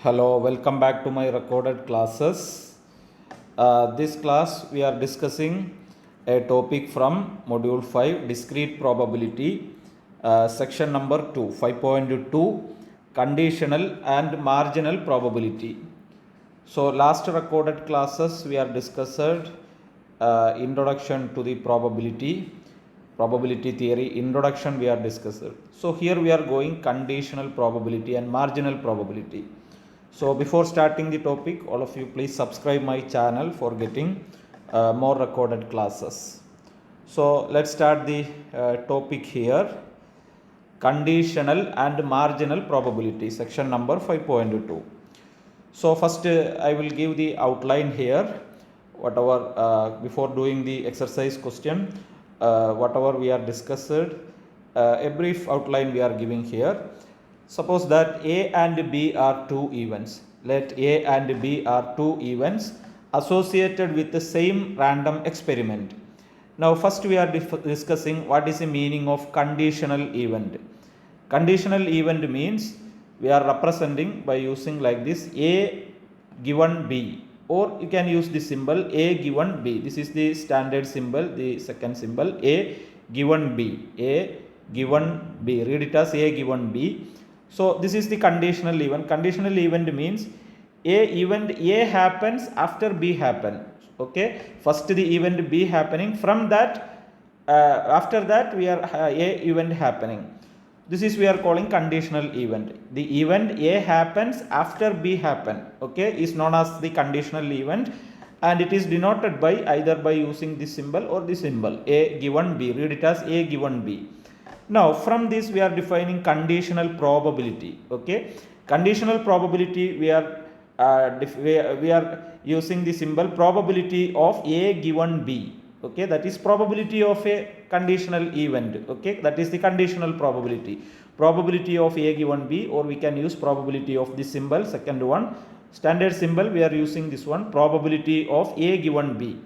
Hello, welcome back to my recorded classes. This class we are discussing a topic from module 5 discrete probability, section number 2, 5.2 conditional and marginal probability. So last recorded classes we are discussed introduction to the probability theory introduction we are discussed. So here we are going conditional probability and marginal probability. So before starting the topic, all of you please subscribe my channel for getting more recorded classes. So let's start the topic here. Conditional and marginal probability, section number 5.2. So first I will give the outline here. Whatever before doing the exercise question, whatever we are discussed, a brief outline we are giving here. Suppose that A and B are two events. Let A and B are two events associated with the same random experiment. Now first we are discussing what is the meaning of conditional event. Conditional event means we are representing by using like this: A given B, or you can use the symbol A given B. This is the standard symbol, the second symbol, A given B. A given B. Read it as A given B. So this is the conditional event. Conditional event means event A happens after B happen. Okay, first the event B happening, from that after that we are A event happening. This is we are calling conditional event. The event A happens after B happen, okay, is known as the conditional event, and it is denoted by either by using this symbol or this symbol A given B. Read it as A given B. Now from this we are defining conditional probability. Okay, conditional probability we are using the symbol probability of A given B. Okay, that is probability of a conditional event. Okay, that is the conditional probability of A given B, or we can use probability of this symbol, second one, standard symbol we are using this one, probability of A given B.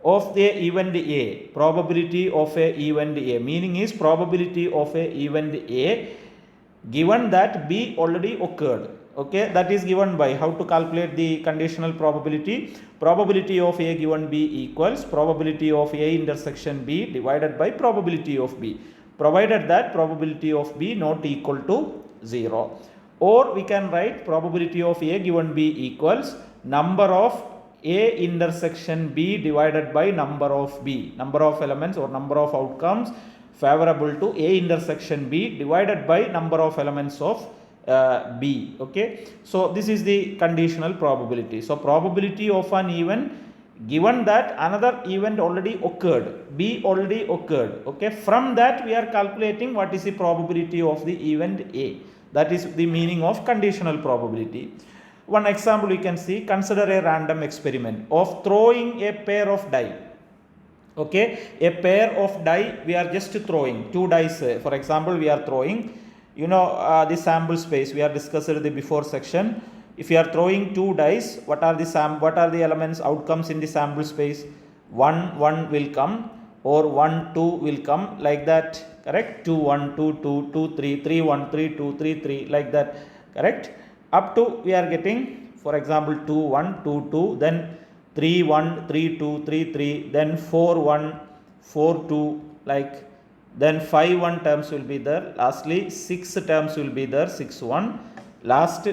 Of the event A, probability of a event A, meaning is probability of a event A given that B already occurred. Okay, that is given by how to calculate the conditional probability. Probability of A given B equals probability of A intersection B divided by probability of B, provided that probability of B not equal to 0. Or we can write probability of A given B equals number of A intersection B divided by number of B, number of elements or number of outcomes favorable to A intersection B divided by number of elements of B. Okay, so this is the conditional probability. So probability of an event given that another event already occurred, B already occurred. Okay, from that we are calculating what is the probability of the event A. That is the meaning of conditional probability. One example we can see: consider a random experiment of throwing a pair of die. Okay, a pair of die we are just throwing, two dice. For example, we are throwing, the sample space we are discussed in the before section. If you are throwing two dice, what are the elements, outcomes in the sample space? 1 will come, or 1 2 will come, like that, correct? 2 1 2 2 2 3 3 1 3 2 3 3, like that, correct? Up to we are getting, for example, 2 1 2 2, then 3 1 3 2 3 3, then 4 1 4 2, like, then 5 1 terms will be there, lastly 6 terms will be there, 6 1, last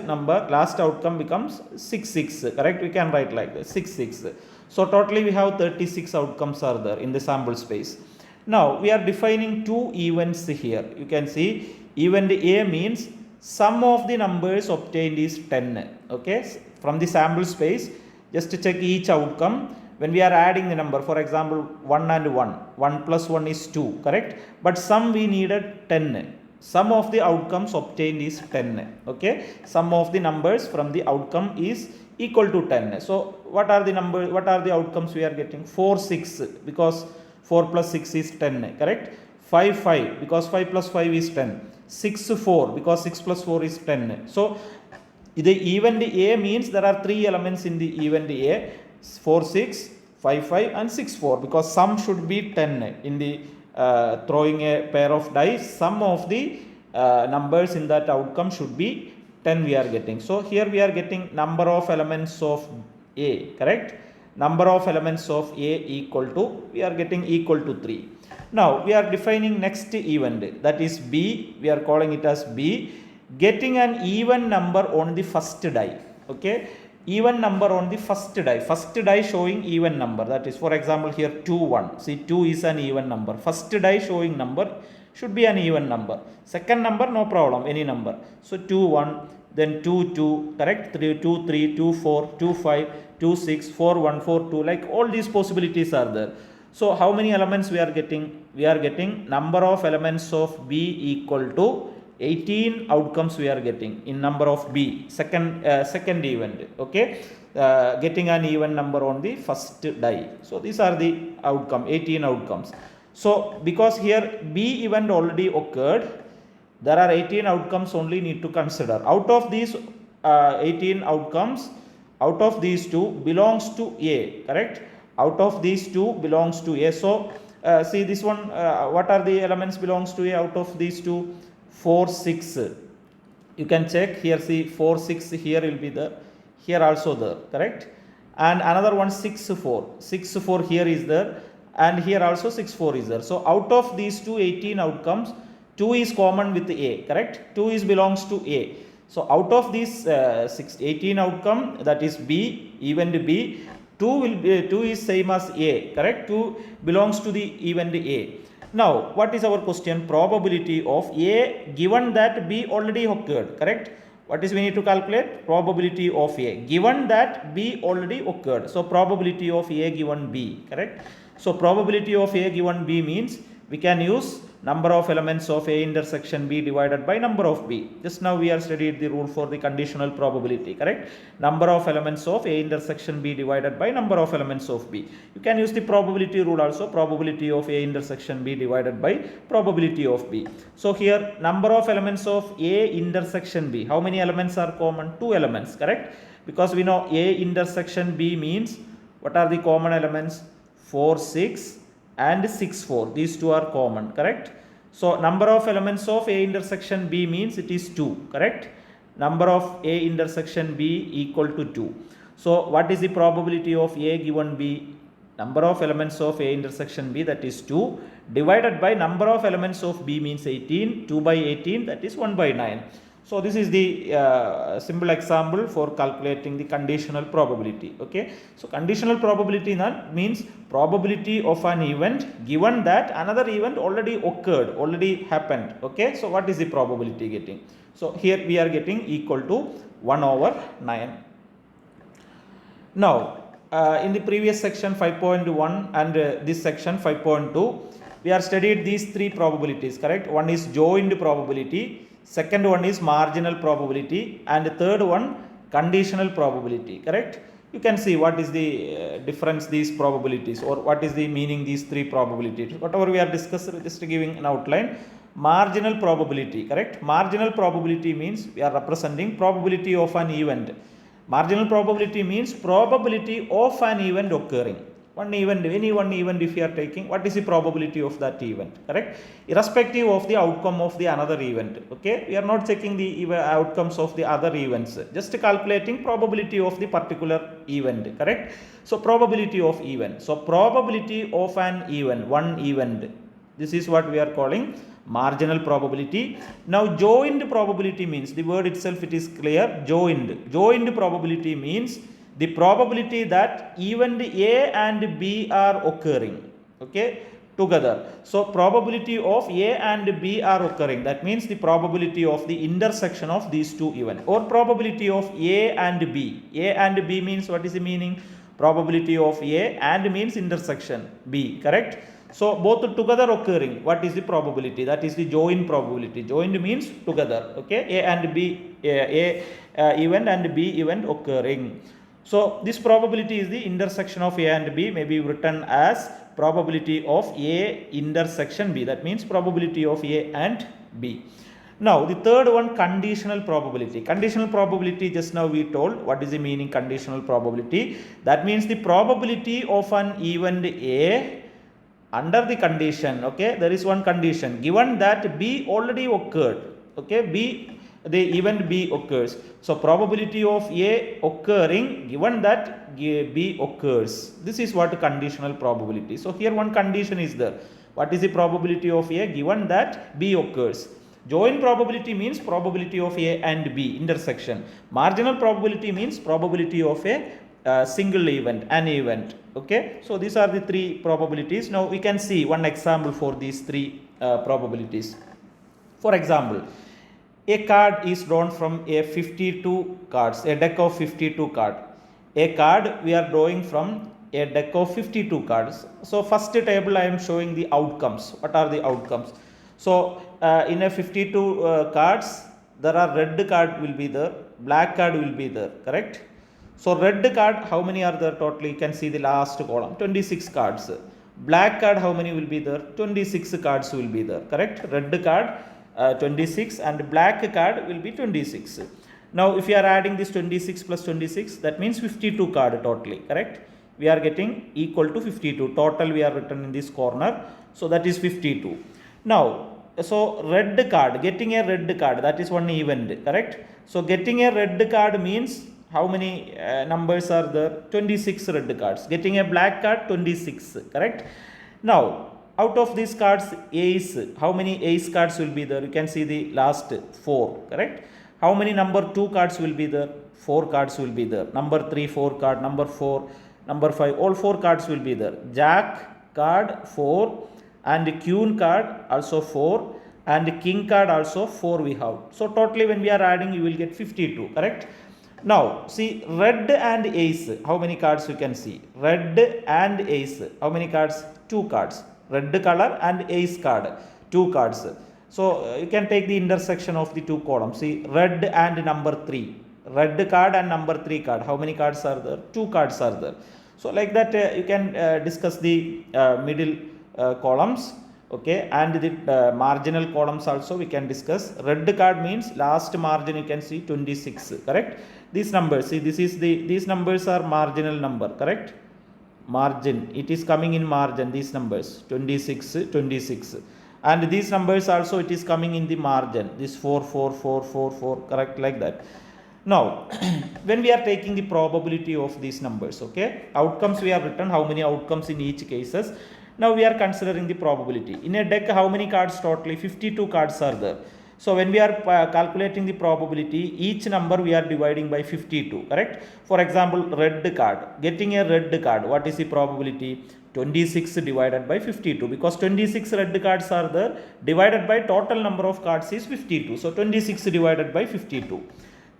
outcome becomes 6 6, correct? We can write like this, 6 6. So totally we have 36 outcomes are there in the sample space. Now we are defining two events here. You can see event A means sum of the numbers obtained is 10. Okay, from the sample space, just to check each outcome. When we are adding the number, for example, 1 and 1 plus 1 is 2, correct? But sum we needed 10. Sum of the outcomes obtained is 10. Okay, sum of the numbers from the outcome is equal to 10. So what are the outcomes we are getting? 4 6, because 4 plus 6 is 10, correct? 5 5, because 5 plus 5 is 10. 6 4, because 6 plus 4 is 10. So the event A means there are three elements in the event A: 4 6, 5 5 and 6 4, because sum should be 10 in the throwing a pair of dice. Sum of the numbers in that outcome should be 10 we are getting. So here we are getting number of elements of A, correct? Number of elements of A equal to, we are getting equal to 3. Now we are defining next event, that is B. We are calling it as B, getting an even number on the first die. Okay, even number on the first die showing even number, that is, for example, here 2 1. See, 2 is an even number. First die showing number should be an even number. Second number, no problem, any number. So 2 1, then 2 2, correct? 3 2 3, 2 4, 2 5, 2 6, 4 1, 4 2, like all these possibilities are there. So how many elements we are getting? We are getting number of elements of B equal to 18 outcomes we are getting in number of B, second event. Okay, getting an even number on the first die. So these are the outcome, 18 outcomes. So because here B event already occurred, there are 18 outcomes only need to consider. Out of these 18 outcomes, out of these 2 belongs to A, correct? Out of these 2 belongs to A. So see this one, what are the elements belongs to A out of these 2? 4 6. You can check here, see 4 6 here will be there, here also there, correct? And another one 6 4, 6 4 here is there, and here also 6 4 is there. So out of these 2 18 outcomes, 2 is common with A, correct? 2 is belongs to A. So out of these 18 outcome, that is B, event B, 2 is same as A, correct? 2 belongs to the event A. Now what is our question? Probability of A given that B already occurred, correct? What is we need to calculate? Probability of A given that B already occurred. So probability of A given B, correct? So probability of A given B means we can use number of elements of A intersection B divided by number of B. Just now we are studied the rule for the conditional probability, correct? Number of elements of A intersection B divided by number of elements of B. You can use the probability rule also, probability of A intersection B divided by probability of B. So here number of elements of A intersection B, how many elements are common? 2 elements, correct? Because we know A intersection B means, what are the common elements? 4 6 and 6 4, these 2 are common, correct? So number of elements of A intersection B means it is 2, correct? Number of A intersection B equal to 2. So what is the probability of A given B? Number of elements of A intersection B, that is 2, divided by number of elements of B means 18, 2 by 18, that is 1 by 9. So this is the simple example for calculating the conditional probability. Okay, so conditional probability means probability of an event given that another event already occurred, already happened. Okay, so what is the probability getting? So here we are getting equal to 1 over 9. Now in the previous section 5.1 and this section 5.2, we are studied these 3 probabilities, correct? One is joint probability, second one is marginal probability, and the third one conditional probability, correct? You can see what is the difference these probabilities, or what is the meaning these 3 probabilities. Whatever we are discussing, just giving an outline. Marginal probability, correct? Marginal probability means we are representing probability of an event. Marginal probability means probability of an event occurring. One event, any one event if you are taking, what is the probability of that event, correct? Irrespective of the outcome of the another event. Okay, we are not checking the outcomes of the other events, just calculating probability of the particular event, correct? So probability of event. So probability of an event, one event, this is what we are calling marginal probability. Now joint probability means, the word itself it is clear, joint probability means the probability that event A and B are occurring, okay, together. So probability of A and B are occurring, that means the probability of the intersection of these 2 events, or probability of A and B. A and B means, what is the meaning? Probability of A and means intersection B, correct? So both together occurring, what is the probability? That is the joint probability. Joint means together, okay? A and B, A event and B event occurring. So this probability is the intersection of A and B, may be written as probability of A intersection B. That means probability of A and B. Now the third one, conditional probability. Conditional probability, just now we told what is the meaning conditional probability. That means the probability of an event A under the condition, okay, there is one condition, given that B already occurred, okay, B the event B occurs. So probability of A occurring given that B occurs. This is what conditional probability. So here one condition is there. What is the probability of A given that B occurs? Joint probability means probability of A and B intersection. Marginal probability means probability of a single event, an event. Okay, so these are the three probabilities. Now we can see one example for these three probabilities. For example, a card is drawn from a 52 cards, a deck of 52 cards. A card we are drawing from a deck of 52 cards. So first table I am showing the outcomes. What are the outcomes? So in a 52 cards, there are red card will be there, black card will be there, correct? So red card, how many are there totally? You can see the last column, 26 cards. Black card, how many will be there? 26 cards will be there, correct? Red card 26 and black card will be 26. Now if you are adding this 26 plus 26, that means 52 card totally, correct? We are getting equal to 52. Total we are written in this corner. So that is 52. Now, so red card, getting a red card, that is one event, correct? So getting a red card means how many numbers are there? 26 red cards. Getting a black card, 26, correct? Now, out of these cards, ace, how many ace cards will be there? You can see the last 4, correct? How many number 2 cards will be there? 4 cards will be there. Number 3, 4 card, number 4, number 5, all 4 cards will be there. Jack card, 4, and queen card also 4, and king card also 4 we have. So totally when we are adding, you will get 52, correct? Now see red and ace, how many cards you can see? Red and ace, how many cards? 2 cards. Red color and ace card, 2 cards. So you can take the intersection of the 2 columns. See red and number 3, red card and number 3 card, how many cards are there? 2 cards are there. So like that you can discuss the middle columns, okay, and the marginal columns also we can discuss. Red card means last margin you can see 26, correct? These numbers, see this is these numbers are marginal number, correct? Margin, it is coming in margin, these numbers 26, 26, and these numbers also it is coming in the margin, this 4, 4, 4, 4, 4, correct, like that. Now when we are taking the probability of these numbers, okay, outcomes we have written, how many outcomes in each cases. Now we are considering the probability. In a deck, how many cards totally? 52 cards are there. So when we are calculating the probability, each number we are dividing by 52, correct? For example, red card, getting a red card, what is the probability? 26 divided by 52, because 26 red cards are there, divided by total number of cards is 52. So 26 divided by 52.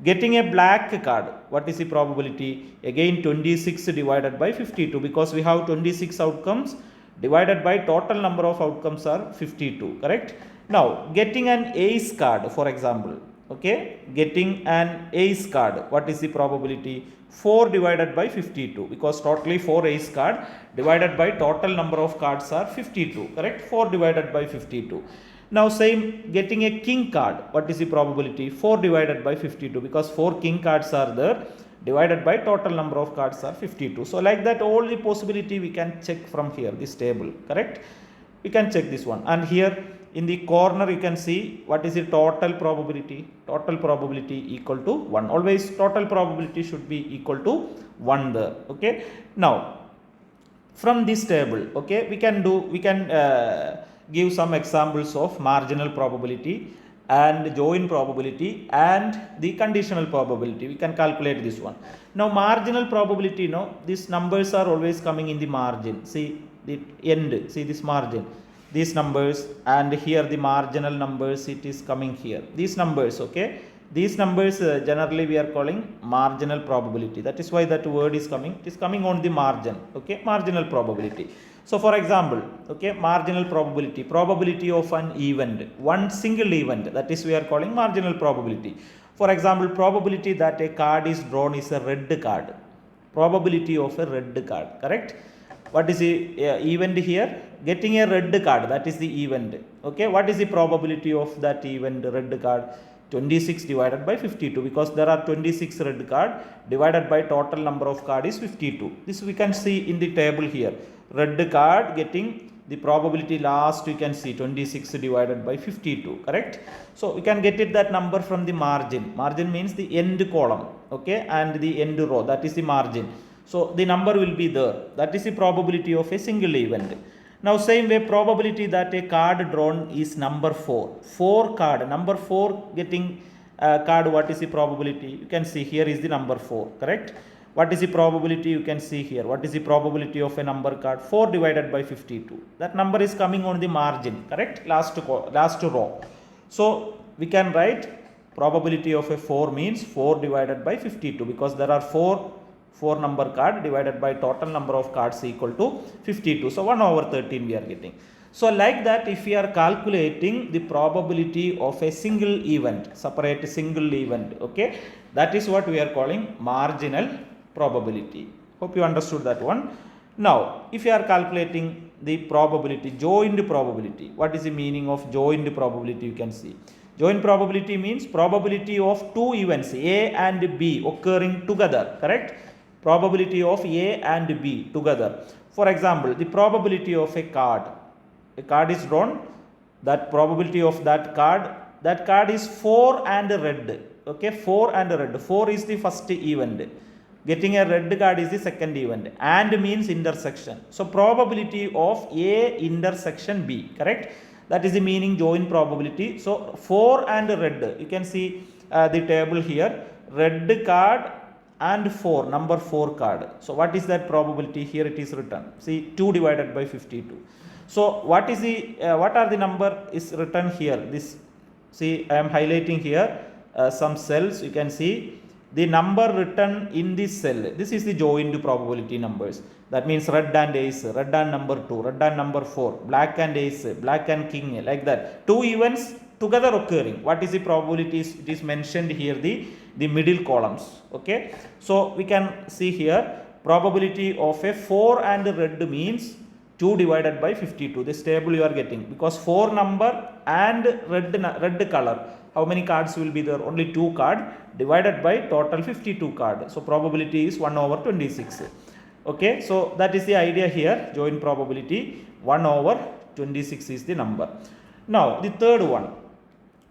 Getting a black card, what is the probability? Again 26 divided by 52, because we have 26 outcomes, divided by total number of outcomes are 52, correct? Now getting an ace card, for example, okay, getting an ace card, what is the probability? 4 divided by 52, because totally 4 ace card, divided by total number of cards are 52, correct? 4 divided by 52. Now same, getting a king card, what is the probability? 4 divided by 52, because 4 king cards are there, divided by total number of cards are 52. So like that all the possibility we can check from here, this table, correct? We can check this one, and here in the corner you can see what is the total probability. Total probability equal to 1. Always total probability should be equal to 1 there, okay? Now from this table, okay, we can give some examples of marginal probability and joint probability and the conditional probability. We can calculate this one. Now marginal probability, these numbers are always coming in the margin. See the end, see this margin, these numbers, and here the marginal numbers, it is coming here. These numbers, okay, these numbers generally we are calling marginal probability. That is why that word is coming. It is coming on the margin, okay, marginal probability. So for example, okay, marginal probability, probability of an event, one single event, that is we are calling marginal probability. For example, probability that a card is drawn is a red card. Probability of a red card, correct? What is the event here? Getting a red card, that is the event. Okay, what is the probability of that event, red card? 26 divided by 52, because there are 26 red card, divided by total number of card is 52. This we can see in the table here. Red card getting the probability last you can see 26 divided by 52, correct? So we can get it that number from the margin. Margin means the end column, okay, and the end row, that is the margin. So the number will be there. That is the probability of a single event. Now same way, probability that a card drawn is number 4. 4 card, number 4 getting card, what is the probability? You can see here is the number 4, correct? What is the probability? You can see here. What is the probability of a number card? 4 divided by 52. That number is coming on the margin, correct? Last row. So we can write probability of a 4 means 4 divided by 52, because there are 4 number card divided by total number of cards equal to 52. So 1 over 13 we are getting. So like that, if we are calculating the probability of a single event, separate single event, okay, that is what we are calling marginal probability. Hope you understood that one. Now, if you are calculating the probability, joint probability, what is the meaning of joint probability? You can see. Joint probability means probability of two events, A and B, occurring together, correct? Probability of A and B together. For example, the probability of a card is drawn, that probability of that card is 4 and red, okay, 4 and red. 4 is the first event, getting a red card is the second event, and means intersection. So probability of A intersection B, correct? That is the meaning joint probability. So 4 and red, you can see the table here, red card and 4, number 4 card. So what is that probability? Here it is written, see, 2 divided by 52. So what is the what are the number is written here? This, see, I am highlighting here some cells. You can see the number written in this cell. This is the joint probability numbers. That means red and ace, red and number 2, red and number 4, black and ace, black and king, like that. Two events together occurring. What is the probability? It is mentioned here, the middle columns, okay. So we can see here probability of a 4 and red means 2 divided by 52. This table you are getting, because 4 number and red color. How many cards will be there? Only 2 card divided by total 52 card. So probability is 1 over 26. Okay, so that is the idea here. Joint probability 1 over 26 is the number. Now the third one,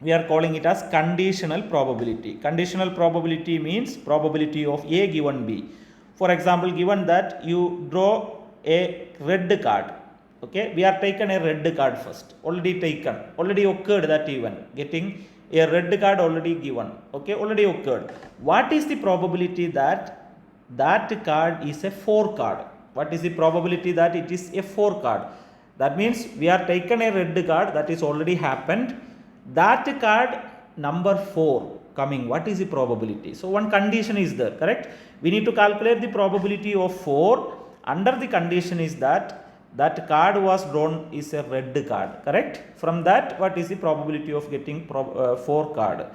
we are calling it as conditional probability. Conditional probability means probability of A given B. For example, given that you draw a red card, okay, we are taken a red card first, already occurred that event, getting a red card already given, okay, already occurred. What is the probability that that card is a 4 card? What is the probability that it is a 4 card? That means we are taken a red card, that is already happened. That card number 4 coming, what is the probability? So one condition is there, correct? We need to calculate the probability of 4. Under the condition is that card was drawn is a red card, correct? From that, what is the probability of getting 4 card?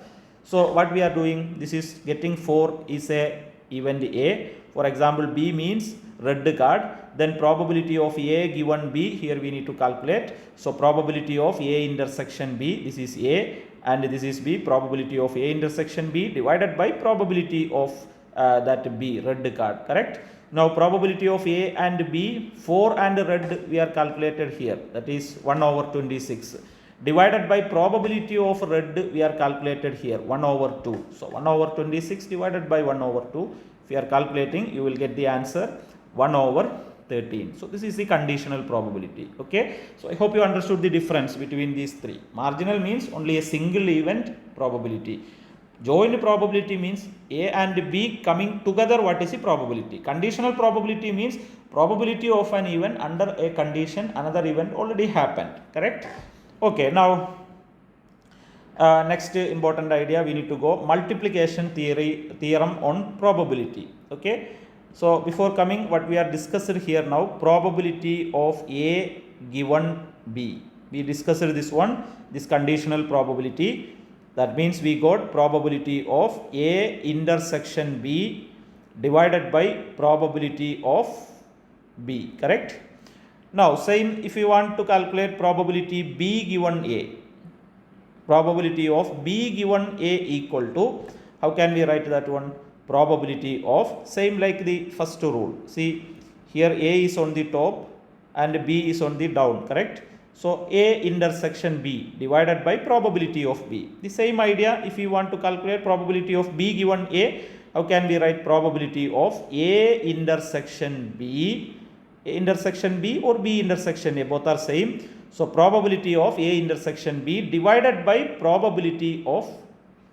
So what we are doing, this is getting 4 is a event A. For example, B means red card. Then probability of A given B, here we need to calculate. So probability of A intersection B, this is A and this is B. Probability of A intersection B divided by probability of that B, red card, correct? Now probability of A and B, 4 and red we are calculated here, that is 1 over 26, divided by probability of red we are calculated here, 1 over 2. So 1 over 26 divided by 1 over 2, if you are calculating, you will get the answer 1 over 13. So this is the conditional probability, okay. So I hope you understood the difference between these three. Marginal means only a single event probability. Joint probability means A and B coming together, what is the probability? Conditional probability means probability of an event under a condition, another event already happened, correct? Okay, now next important idea we need to go, multiplication theorem on probability, okay. So before coming, what we are discussed here now, probability of A given B. We discussed this one, this conditional probability. That means we got probability of A intersection B divided by probability of B, correct? Now same, if you want to calculate probability B given A, probability of B given A equal to, how can we write that one? Probability of, same like the first rule. See here A is on the top, and B is on the down, correct? So A intersection B divided by probability of B. The same idea, if you want to calculate probability of B given A, how can we write probability of A intersection B or B intersection A, both are same. So probability of A intersection B divided by probability of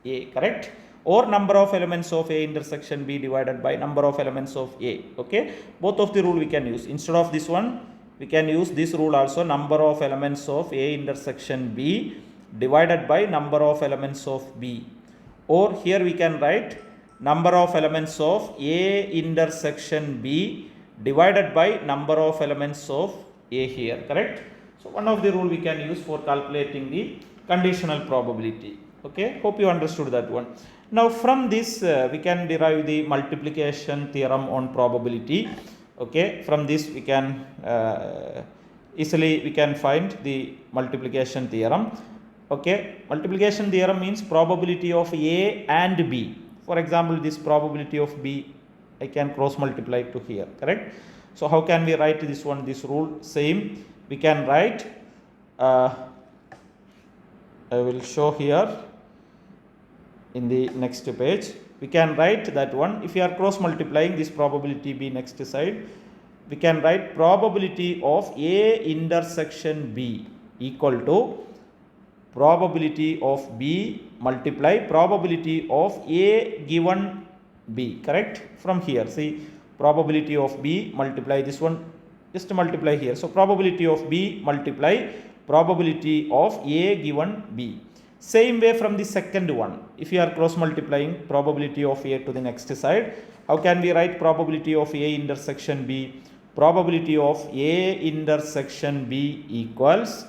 A, correct? Or number of elements of A intersection B divided by number of elements of A, okay? Both of the rule we can use. Instead of this one, we can use this rule also, number of elements of A intersection B divided by number of elements of B. Or here we can write number of elements of A intersection B divided by number of elements of A here, correct? So one of the rule we can use for calculating the conditional probability. Okay, hope you understood that one. Now from this we can derive the multiplication theorem on probability. Okay, from this we can easily we can find the multiplication theorem. Okay, multiplication theorem means probability of A and B. For example, this probability of B I can cross multiply to here, correct? So how can we write this one, this rule? Same, we can write I will show here in the next page. We can write that one, if you are cross multiplying this probability B next side, we can write probability of A intersection B equal to probability of B multiply probability of A given B, correct? From here, see, probability of B multiply this one, just multiply here. So probability of B multiply probability of A given B. Same way from the second one, if you are cross multiplying probability of A to the next side, how can we write probability of A intersection B? Probability of A intersection B equals,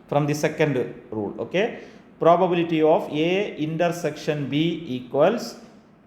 from the second rule, okay, probability of A intersection B equals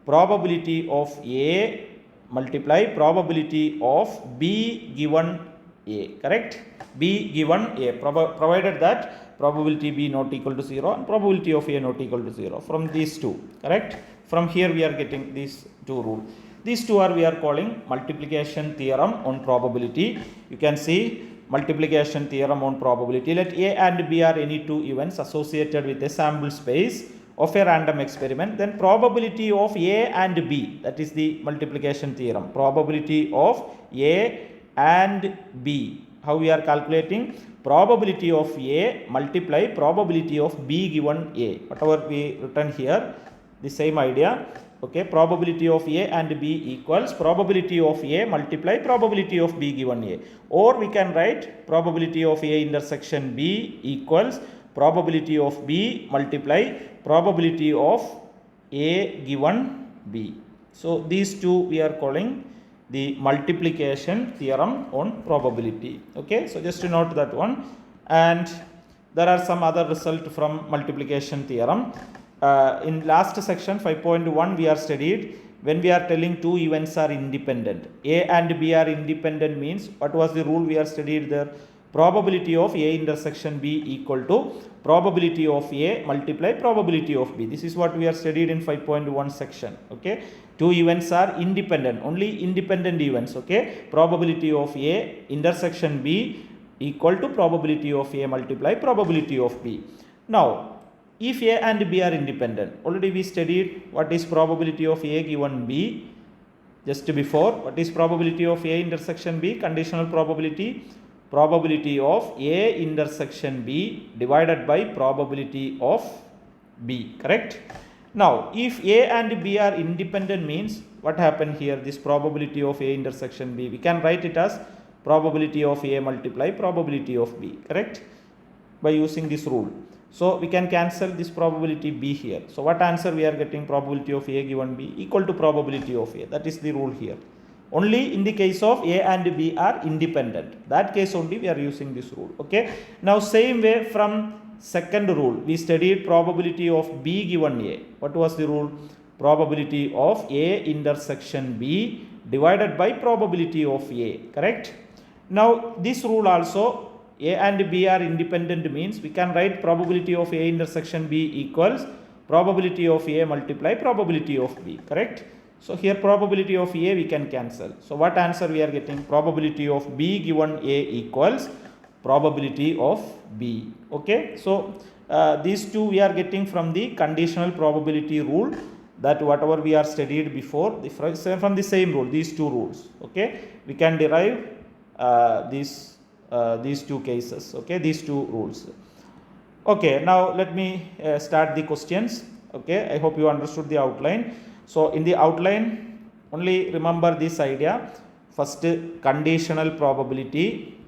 probability of A multiply probability of B given A, correct? B given A, provided that probability B not equal to 0 and probability of A not equal to 0, from these two, correct? From here we are getting these two rules. These two are we are calling multiplication theorem on probability. You can see multiplication theorem on probability. Let A and B are any two events associated with a sample space of a random experiment, then probability of A and B, that is the multiplication theorem. Probability of A and B, how we are calculating? Probability of A multiply probability of B given A, whatever we written here, the same idea. Okay, probability of A and B equals probability of A multiply probability of B given A. Or we can write probability of A intersection B equals probability of B multiply probability of A given B. So these two we are calling the multiplication theorem on probability. Okay, so just to note that one. And there are some other result from multiplication theorem. In last section 5.1 we are studied, when we are telling two events are independent, A and B are independent means what was the rule we are studied there? Probability of A intersection B equal to probability of A multiply probability of B. This is what we are studied in 5.1 section. Okay, two events are independent, only independent events. Okay, probability of A intersection B equal to probability of A multiply probability of B. Now if A and B are independent, already we studied what is probability of A given B just before. What is probability of A intersection B? Conditional probability. Probability of A intersection B divided by probability of B, correct? Now if A and B are independent means what happened here? This probability of A intersection B, we can write it as probability of A multiply probability of B, correct? By using this rule. So we can cancel this probability B here. So what answer we are getting? Probability of A given B equal to probability of A. That is the rule here. Only in the case of A and B are independent, that case only we are using this rule. Okay. Now same way from second rule, we studied probability of B given A. What was the rule? Probability of A intersection B divided by probability of A, correct? Now this rule also, A and B are independent means we can write probability of A intersection B equals probability of A multiply probability of B, correct? So here probability of A we can cancel. So what answer we are getting? Probability of B given A equals probability of B. Okay. So these two we are getting from the conditional probability rule, that whatever we are studied before, from the same rule, these two rules. Okay. We can derive these two cases. Okay. These two rules. Okay. Now let me start the questions. Okay. I hope you understood the outline. So in the outline, only remember this idea. First, conditional probability.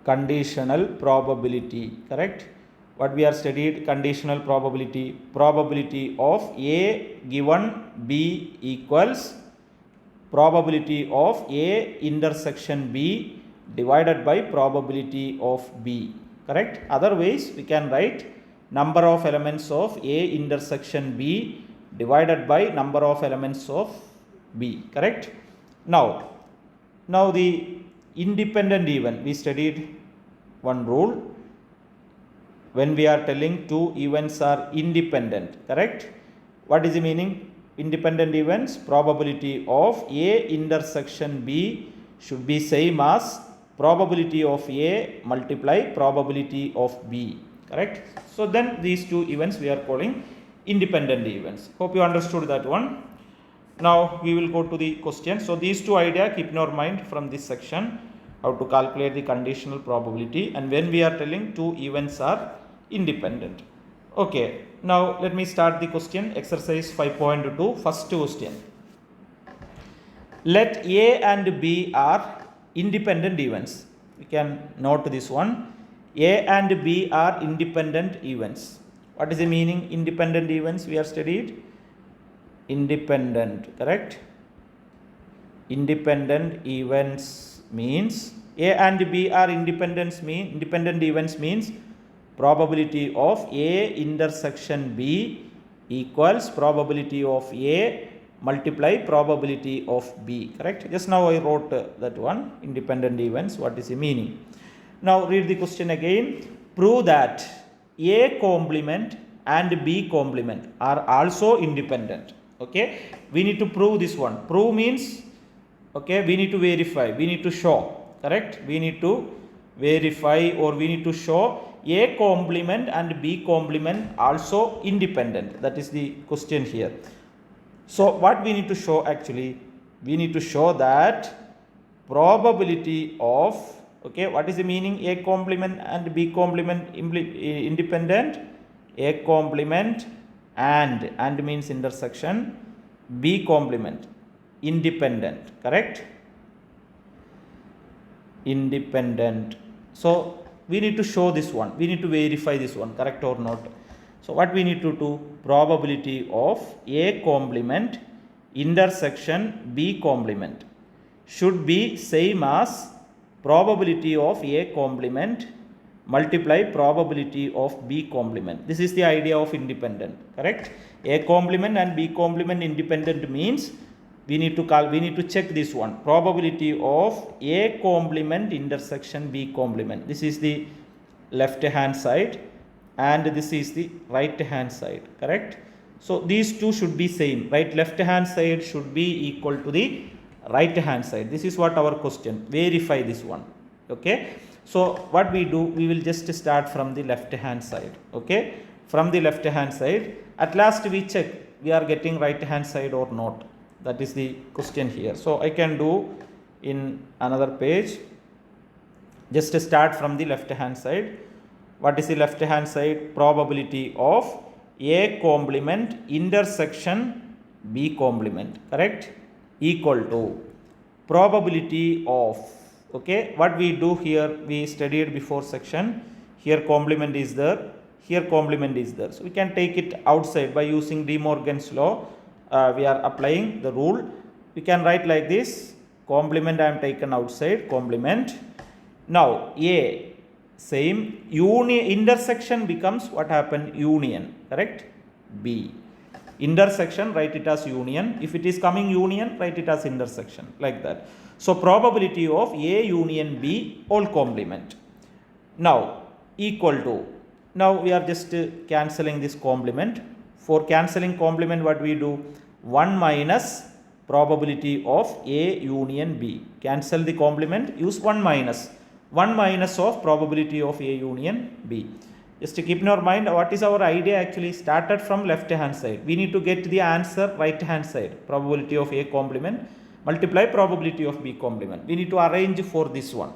Conditional probability, correct? What we are studied? Conditional probability. Probability of A given B equals probability of A intersection B divided by probability of B, correct? Otherwise, we can write number of elements of A intersection B divided by number of elements of B, correct? Now the independent event, we studied one rule when we are telling two events are independent, correct? What is the meaning? Independent events, probability of A intersection B should be same as probability of A multiply probability of B, correct? So then these two events we are calling independent events. Hope you understood that one. Now we will go to the question. So these two ideas keep in your mind from this section, how to calculate the conditional probability, and when we are telling two events are independent. Okay, now let me start the question. Exercise 5.2. First question. Let A and B are independent events. We can note this one. A and B are independent events. What is the meaning? Independent events we are studied. Independent, correct? Independent events means A and B are independent events means probability of A intersection B equals probability of A multiply probability of B, correct? Just now I wrote that one, independent events. What is the meaning? Now read the question again. Prove that A complement and B complement are also independent. Okay, we need to prove this one. Prove means, okay, we need to verify, we need to show, correct? We need to verify or we need to show A complement and B complement also independent. That is the question here. So what we need to show actually? We need to show that probability of, okay, what is the meaning? A complement and B complement independent. A complement and means intersection, B complement independent, correct? Independent. So we need to show this one, we need to verify this one, correct or not. So what we need to do? Probability of A complement intersection B complement should be same as probability of A complement multiply probability of B complement. This is the idea of independent, correct? A complement and B complement independent means we need to check this one, probability of A complement intersection B complement. This is the left hand side and this is the right hand side, correct? So these two should be same, right? Left hand side should be equal to the right hand side. This is what our question, verify this one. Okay, so what we do, we will just start from the left hand side. Okay, from the left hand side, at last we check we are getting right hand side or not. That is the question here. So I can do in another page, just start from the left hand side. What is the left hand side? Probability of A complement intersection B complement, correct? Equal to probability of, okay, what we do here, we studied before section. Here complement is there, here complement is there. So we can take it outside by using De Morgan's law. We are applying the rule. We can write like this, complement I am taken outside, complement. Now A same, union, intersection becomes what happened? Union, correct? B. Intersection, write it as union. If it is coming union, write it as intersection, like that. So probability of A union B all complement. Now equal to, now we are just cancelling this complement. For cancelling complement, what we do? 1 minus probability of A union B. Cancel the complement, use 1 minus. 1 minus of probability of A union B. Just to keep in our mind, what is our idea actually? Started from left hand side. We need to get the answer right hand side. Probability of A complement multiply probability of B complement. We need to arrange for this one.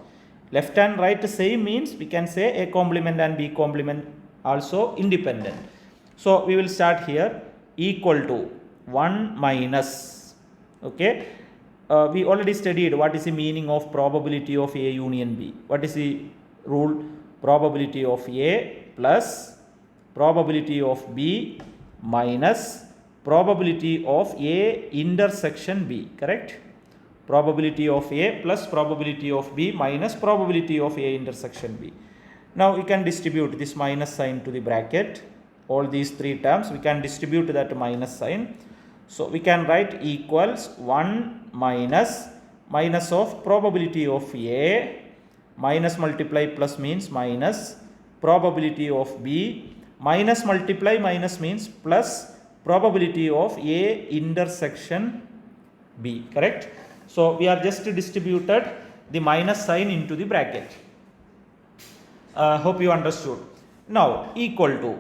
Left and right same means we can say A complement and B complement also independent. So we will start here, equal to 1 minus, okay. We already studied what is the meaning of probability of A union B. What is the rule? Probability of A plus probability of B minus probability of A intersection B, correct? Probability of A plus probability of B minus probability of A intersection B. Now you can distribute this minus sign to the bracket. All these three terms we can distribute that minus sign. So we can write equals 1 minus of probability of A minus multiply plus means minus probability of B minus multiply minus means plus probability of A intersection B, correct? So we are just distributed the minus sign into the bracket. Hope you understood. Now equal to,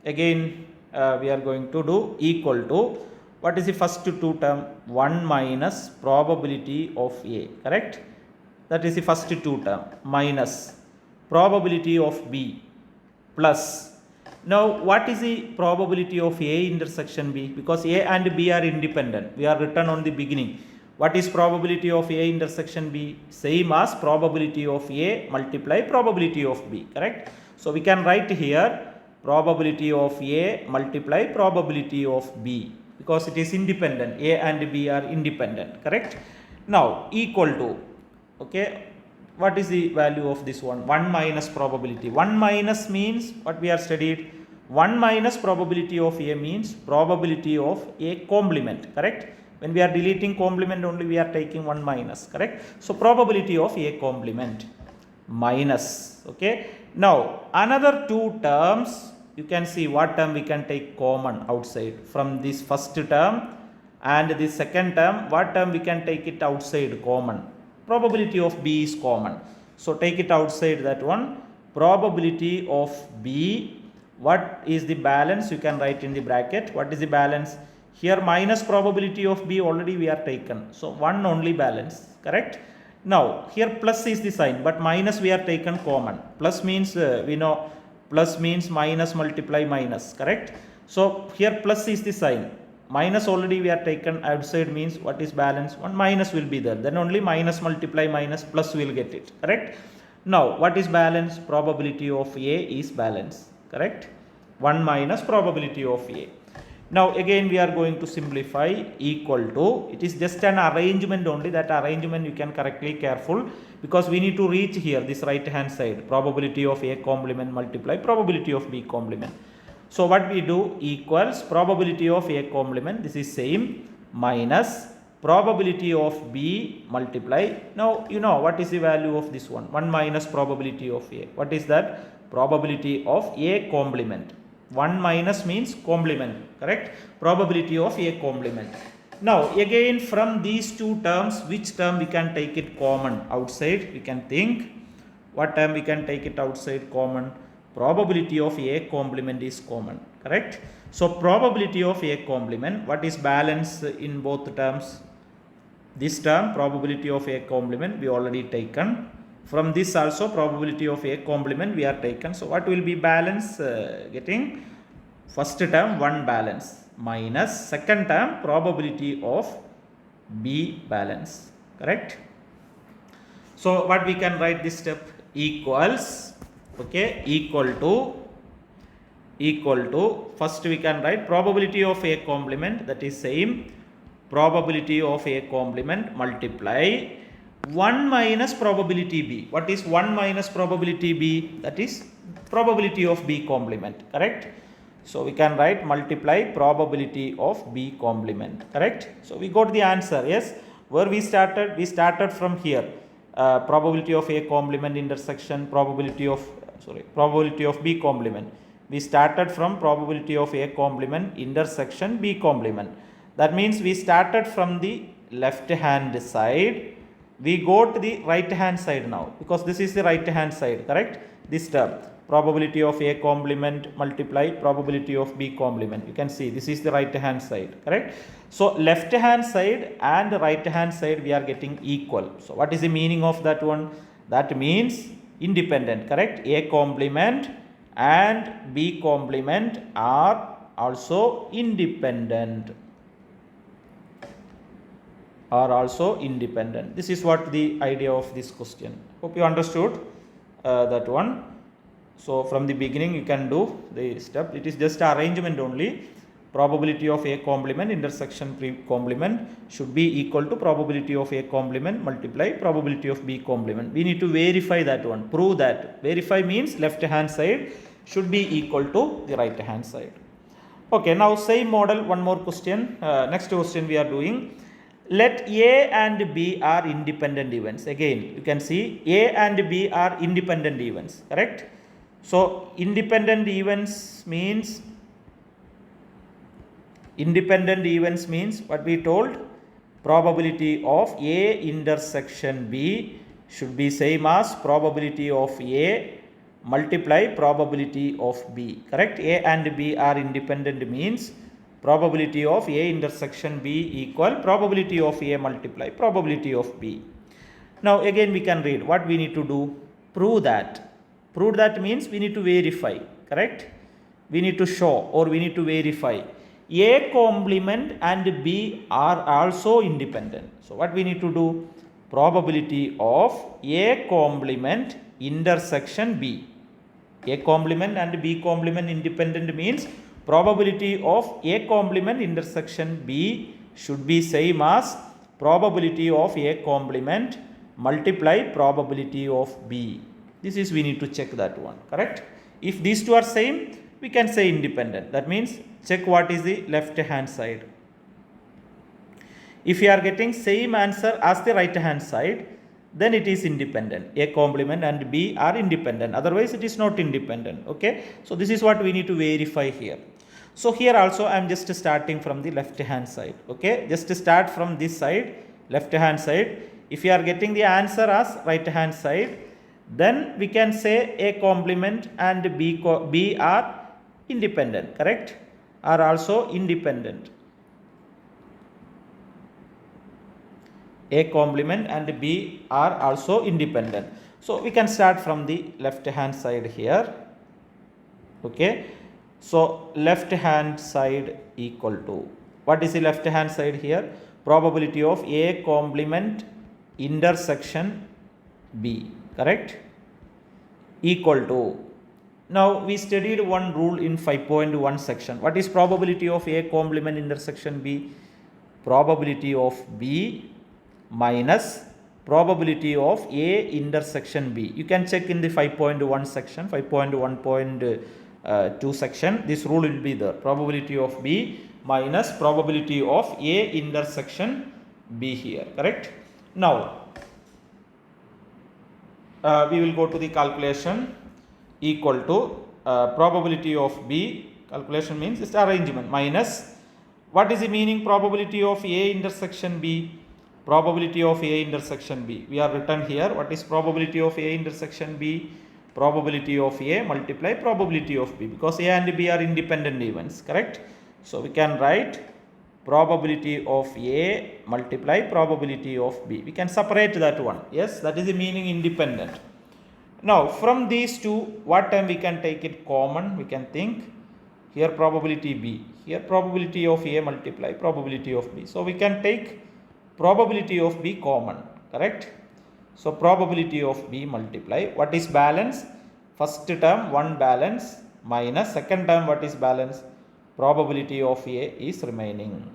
again we are going to do equal to, what is the first two term? 1 minus probability of A, correct? That is the first two term, minus probability of B plus. Now what is the probability of A intersection B? Because A and B are independent, we are written on the beginning. What is probability of A intersection B? Same as probability of A multiply probability of B, correct? So we can write here probability of A multiply probability of B, because it is independent. A and B are independent, correct? Now equal to, okay, what is the value of this one? 1 minus probability. 1 minus means what we are studied? 1 minus probability of A means probability of A complement, correct? When we are deleting complement only, we are taking 1 minus, correct? So probability of A complement minus, okay. Now another two terms, you can see what term we can take common outside from this first term and the second term. What term we can take it outside common? Probability of B is common, so take it outside that one. Probability of B, what is the balance? You can write in the bracket. What is the balance? Here minus probability of B already we are taken, so 1 only balance, correct? Now here plus is the sign, but minus we are taken common. Plus means we know plus means minus multiply minus, correct? So here plus is the sign, minus already we are taken outside, means what is balance? 1 minus will be there, then only minus multiply minus plus will get it, correct? Now what is balance? Probability of A is balance, correct? 1 minus probability of A. Now again we are going to simplify, equal to, it is just an arrangement only. That arrangement you can correctly careful, because we need to reach here this right hand side. Probability of A complement multiply probability of B complement. So what we do? Equals probability of A complement, this is same, minus probability of B multiply. Now you know what is the value of this one? 1 minus probability of A. What is that? Probability of A complement. 1 minus means complement, correct? Probability of A complement. Now again from these two terms, which term we can take it common outside? We can think what term we can take it outside common? Probability of A complement is common, correct? So probability of A complement, what is balance in both terms? This term probability of A complement we already taken. From this also probability of A complement we are taken. So what will be balance? Getting first term 1 balance minus second term probability of B balance, correct? So what we can write this step? Equals, okay, equal to, first we can write probability of A complement, that is same, probability of A complement multiply 1 minus probability B. What is 1 minus probability B? That is probability of B complement, correct? So we can write multiply probability of B complement, correct? So we got the answer, yes. Where we started? We started from here. Probability of A complement intersection probability of B complement. We started from probability of A complement intersection B complement. That means we started from the left hand side. We go to the right hand side now, because this is the right hand side, correct? This term, probability of A complement multiply probability of B complement. You can see this is the right hand side, correct? So left hand side and right hand side we are getting equal. So what is the meaning of that one? That means independent, correct? A complement and B complement are also independent. This is what the idea of this question. Hope you understood that one. So from the beginning you can do the step. It is just arrangement only. Probability of A complement intersection B complement should be equal to probability of A complement multiply probability of B complement. We need to verify that one, prove that. Verify means left hand side should be equal to the right hand side. Okay, now same model, one more question. Next question we are doing. Let A and B are independent events. Again, you can see A and B are independent events, correct? So independent events means what we told, probability of A intersection B should be same as probability of A multiply probability of B, correct? A and B are independent means probability of A intersection B equal probability of A multiply probability of B. Now again we can read what we need to do. Prove that. Prove that means we need to verify, correct? We need to show or we need to verify A complement and B are also independent. So what we need to do? Probability of A complement intersection B. A complement and B complement independent means probability of A complement intersection B should be same as probability of A complement multiply probability of B. This is we need to check that one, correct? If these two are same, we can say independent. That means check what is the left hand side. If you are getting same answer as the right hand side, then it is independent. A complement and B are independent. Otherwise it is not independent. Okay. So this is what we need to verify here. So here also I am just starting from the left hand side. Okay. Just to start from this side, left hand side. If you are getting the answer as right hand side, then we can say A complement and B are independent. Correct? Are also independent. A complement and B are also independent. So we can start from the left hand side here. Okay. So left hand side equal to, what is the left hand side here? Probability of A complement intersection B, correct? Equal to, now we studied one rule in 5.1 section. What is probability of A complement intersection B? Probability of B minus probability of A intersection B. You can check in the 5.1 section, 5.1.2 section. This rule will be there. Probability of B minus probability of A intersection B here. Correct? Now, we will go to the calculation equal to probability of B. Calculation means it's arrangement minus, what is the meaning probability of A intersection B? Probability of A intersection B. We are written here. What is probability of A intersection B? Probability of A multiply probability of B, because A and B are independent events, correct? So we can write probability of A multiply probability of B. We can separate that one. Yes, that is the meaning independent. Now from these two, what time we can take it common? We can think here probability B, here probability of A multiply probability of B. So we can take probability of B common, correct? So probability of B multiply, what is balance? First term 1 balance minus second term what is balance? Probability of A is remaining.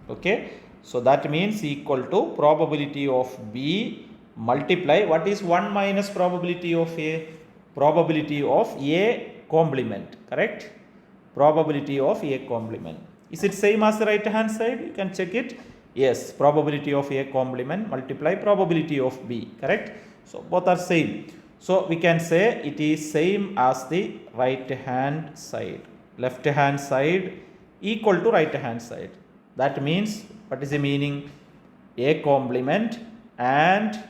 Okay, so that means equal to probability of B multiply, what is 1 minus probability of A? Probability of A complement, correct? Probability of A complement. Is it same as the right hand side? You can check it. Yes, probability of A complement multiply probability of B, correct? So both are same. So we can say it is same as the right hand side. Left hand side equal to right hand side. That means, what is the meaning? A complement and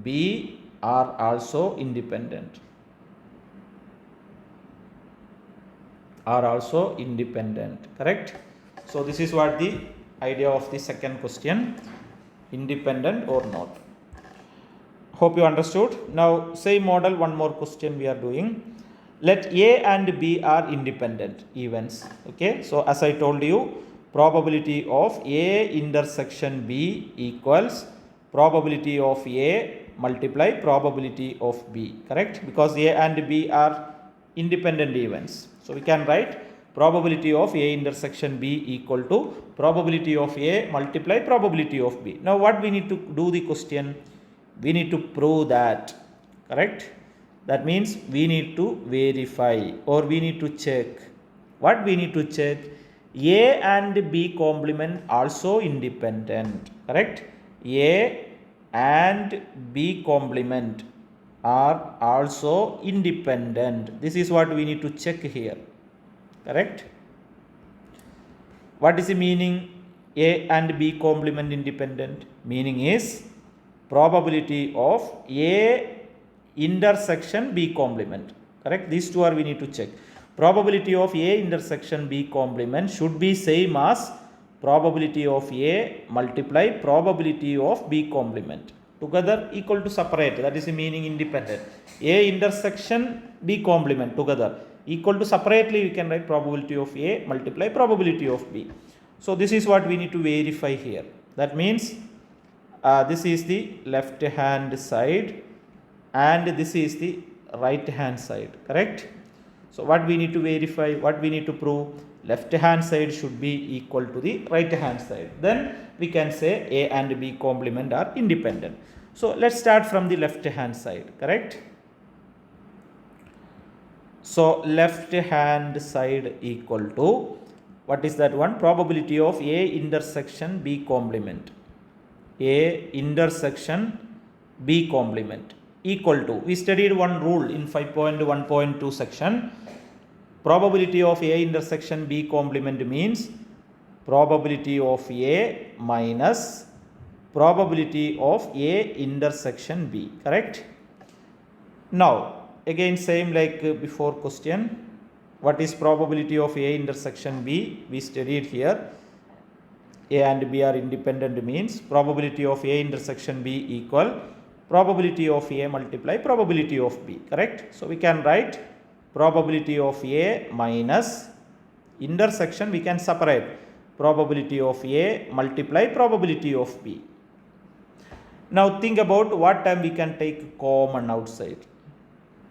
B are also independent. Are also independent, correct? So this is what the idea of the second question, independent or not. Hope you understood. Now same model, one more question we are doing. Let A and B are independent events. Okay, so as I told you, probability of A intersection B equals probability of A multiply probability of B, correct? Because A and B are independent events. So we can write probability of A intersection B equal to probability of A multiply probability of B. Now what we need to do the question? We need to prove that, correct? That means we need to verify or we need to check. What we need to check? A and B complement also independent, correct? A and B complement are also independent. This is what we need to check here, correct? What is the meaning A and B complement independent? Meaning is probability of A intersection B complement, correct? These two are we need to check. Probability of A intersection B complement should be same as probability of A multiply probability of B complement. Together equal to separate, that is the meaning independent. A intersection B complement together equal to separately we can write probability of A multiply probability of B. So this is what we need to verify here. That means this is the left hand side and this is the right hand side, correct? So what we need to verify, what we need to prove? Left hand side should be equal to the right hand side. Then we can say A and B complement are independent. So let's start from the left hand side, correct? So left hand side equal to, what is that one? Probability of A intersection B complement. A intersection B complement equal to, we studied one rule in 5.1.2 section. Probability of A intersection B complement means probability of A minus probability of A intersection B, correct? Now again same like before question, what is probability of A intersection B? We studied here. A and B are independent means probability of A intersection B equal probability of A multiply probability of B, correct? So we can write probability of A minus intersection, we can separate probability of A multiply probability of B. Now think about what term we can take common outside.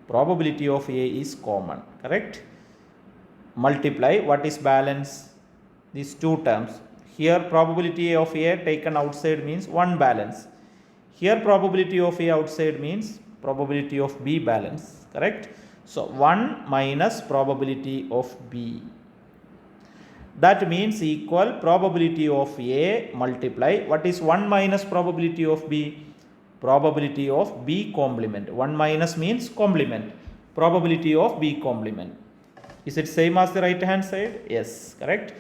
Probability of A is common, correct? Multiply, what is balance? These two terms. Here probability of A taken outside means one balance. Here probability of A outside means probability of B balance, correct? So 1 minus probability of B. That means equal probability of A multiply, what is 1 minus probability of B? Probability of B complement. 1 minus means complement. Probability of B complement. Is it same as the right hand side? Yes, correct.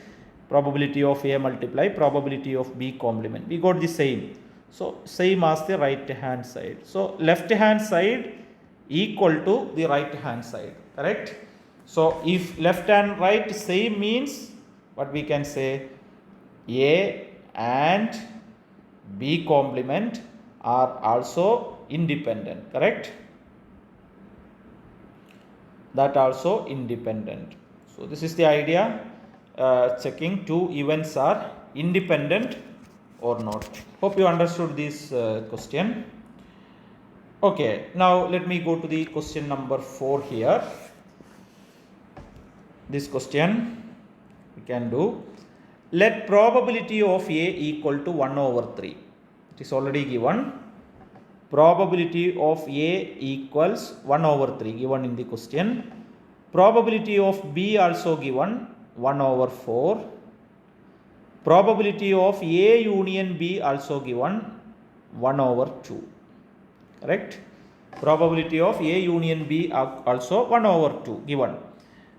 Probability of A multiply probability of B complement. We got the same. So same as the right hand side. So left hand side equal to the right hand side, correct? So if left and right same means what we can say? A and B complement are also independent, correct? That also independent. So this is the idea, checking two events are independent or not. Hope you understood this question. Okay, now let me go to the question number 4 here. This question we can do. Let probability of A equal to 1 over 3. It is already given. Probability of A equals 1 over 3 given in the question. Probability of B also given 1 over 4. Probability of A union B also given 1 over 2. Correct? Probability of A union B also 1 over 2 given.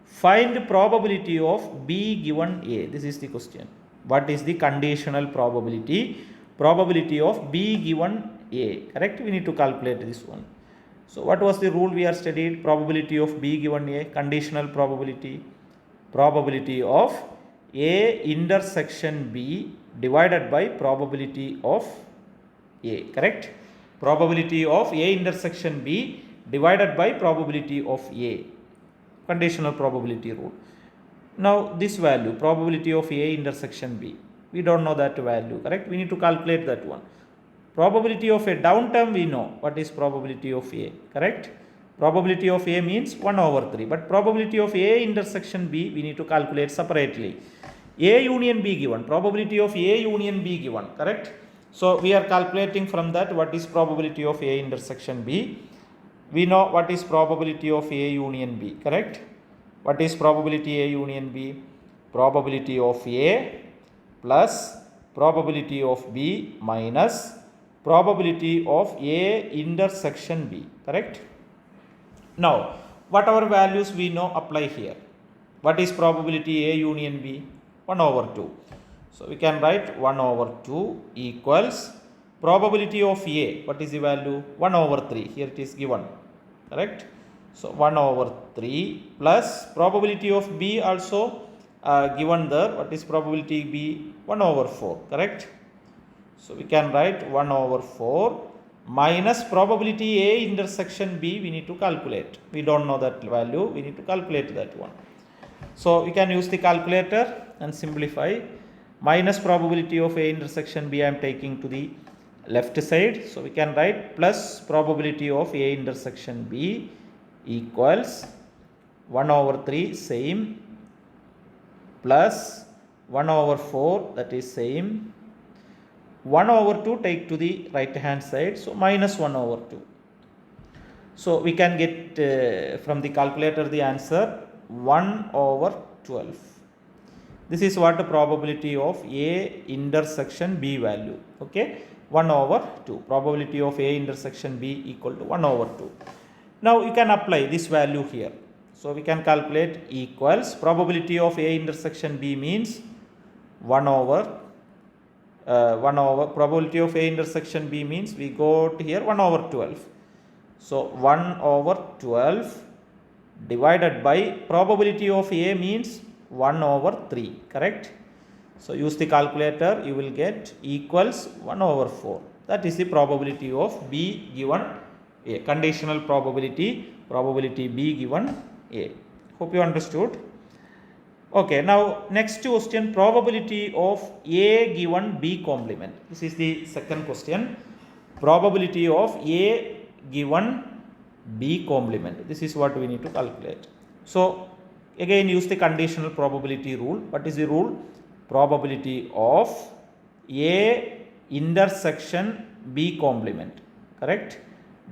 Find probability of B given A. This is the question. What is the conditional probability? Probability of B given A. Correct? We need to calculate this one. So what was the rule we are studied? Probability of B given A. Conditional probability. Probability of A intersection B divided by probability of A. Correct? Probability of A intersection B divided by probability of A. Conditional probability rule. Now this value, probability of A intersection B, we don't know that value, correct? We need to calculate that one. Probability of a down term, we know what is probability of A, correct? Probability of A means 1 over 3, but probability of A intersection B we need to calculate separately. A union B given, probability of A union B given, correct? So we are calculating from that what is probability of A intersection B. We know what is probability of A union B, correct? What is probability A union B? Probability of A plus probability of B minus probability of A intersection B, correct? Now, whatever values we know apply here. What is probability A union B? 1 over 2. So we can write 1 over 2 equals probability of A. What is the value? 1 over 3. Here it is given. Correct? So 1 over 3 plus probability of B also given there. What is probability B? 1 over 4. Correct? So we can write 1 over 4 minus probability A intersection B we need to calculate. We don't know that value. We need to calculate that one. So we can use the calculator and simplify. Minus probability of A intersection B I am taking to the left side. So we can write plus probability of A intersection B equals 1 over 3 same plus 1 over 4 that is same. 1 over 2 take to the right hand side. So minus 1 over 2. So we can get from the calculator the answer 1 over 12. This is what the probability of A intersection B value. Okay, 1 over 2. Probability of A intersection B equal to 1 over 2. Now you can apply this value here. So we can calculate equals probability of A intersection B means 1 over probability of A intersection B means we go to here 1 over 12. So 1 over 12 divided by probability of A means 1 over 3, correct? So use the calculator, you will get equals 1 over 4. That is the probability of B given A. Conditional probability, probability B given A. Hope you understood. Okay, now next question, probability of A given B complement. This is the second question. Probability of A given B complement. This is what we need to calculate. So again use the conditional probability rule. What is the rule? Probability of A intersection B complement, correct,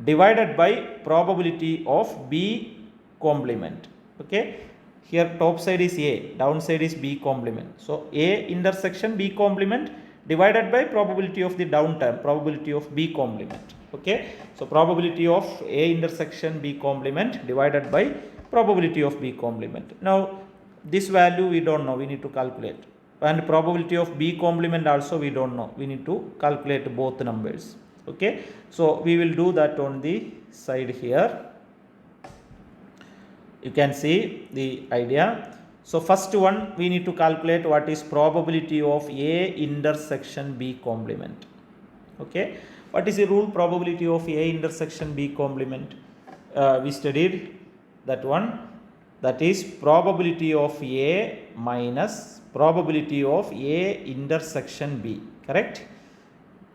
divided by probability of B complement. Okay, here top side is A, down side is B complement. So A intersection B complement divided by probability of the down term, probability of B complement. Okay, so probability of A intersection B complement divided by probability of B complement. Now this value we don't know, we need to calculate, and probability of B complement also we don't know, we need to calculate both numbers. Okay, so we will do that on the side here. You can see the idea. So first one we need to calculate what is probability of A intersection B complement. Okay, what is the rule? Probability of A intersection B complement, we studied that one, that is probability of A minus probability of A intersection B, correct,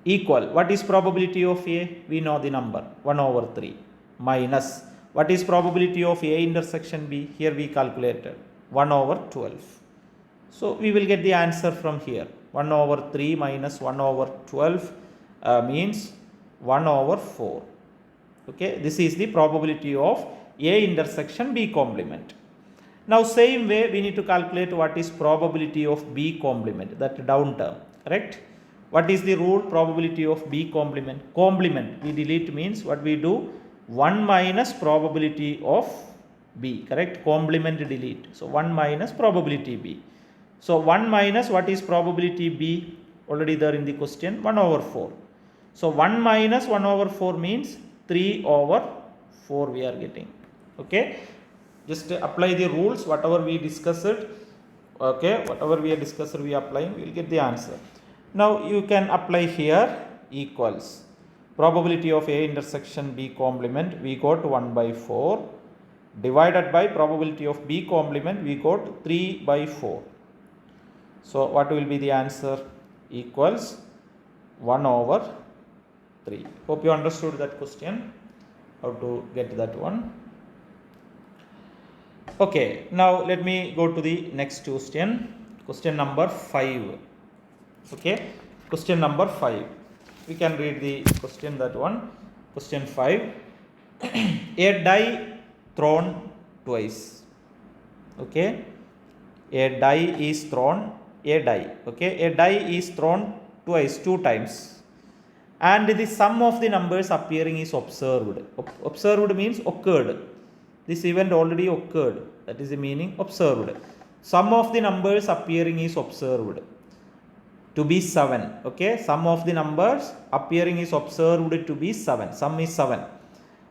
equal, what is probability of A? We know the number 1 over 3 minus what is probability of A intersection B? Here we calculated 1 over 12. So we will get the answer from here. 1 over 3 minus 1 over 12 means 1 over 4. Okay, this is the probability of A intersection B complement. Now same way we need to calculate what is probability of B complement, that down term, correct? What is the rule? Probability of B complement. Complement we delete means what we do? 1 minus probability of B, correct? Complement delete. So 1 minus probability B. So 1 minus what is probability B? Already there in the question, 1 over 4. So 1 minus 1 over 4 means 3 over 4 we are getting. Okay. Just apply the rules, whatever we discussed. Okay, whatever we are discussed, we applying, we will get the answer. Now you can apply here equals probability of A intersection B complement, we got 1 by 4 divided by probability of B complement, we got 3 by 4. So what will be the answer? Equals 1 over 3. Hope you understood that question, how to get that one. Okay, now let me go to the next question, question number 5. Okay, question number 5. We can read the question, that one. Question 5. A die thrown twice. Okay, a die is thrown, a die. Okay, a die is thrown twice, 2 times. And the sum of the numbers appearing is observed. Observed means occurred. This event already occurred. That is the meaning observed. Sum of the numbers appearing is observed to be 7. Okay, sum of the numbers appearing is observed to be 7. Sum is 7.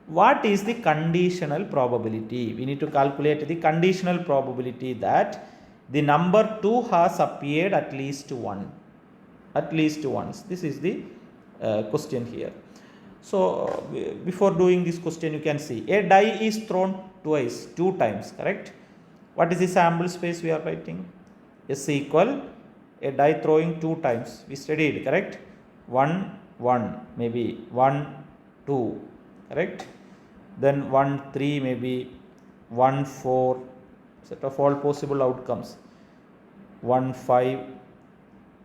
What is the conditional probability? We need to calculate the conditional probability that the number 2 has appeared at least once. At least once. This is the question here. So before doing this question, you can see a die is thrown twice, 2 times, correct? What is the sample space we are writing? S equal a die throwing 2 times. We studied, correct? 1, 1, maybe 1, 2, correct? Then 1, 3, maybe 1, 4, set of all possible outcomes. 1, 5,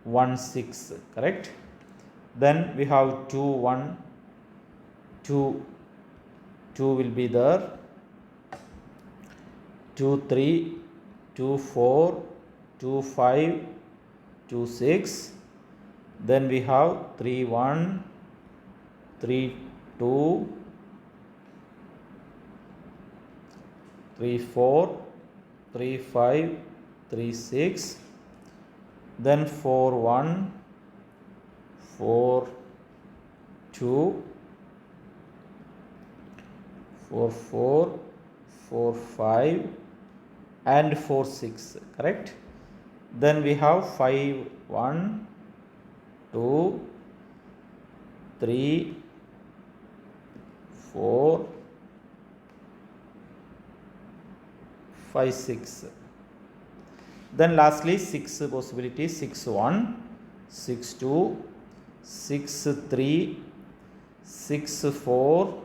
1, 6, correct? Then we have 2, 1, 2 will be there, 2, 3, 2, 4, 2, 5, 2, 6. Then we have 3, 1, 3, 2, 3, 4, 3, 5, 3, 6. Then 4, 1, 4, 2, 4, 4, 4, 5 and 4, 6, correct? Then we have 5, 1, 2, 3, 4, 5, 6. Then lastly 6 possibilities, 6, 1, 6, 2, 6, 3, 6, 4,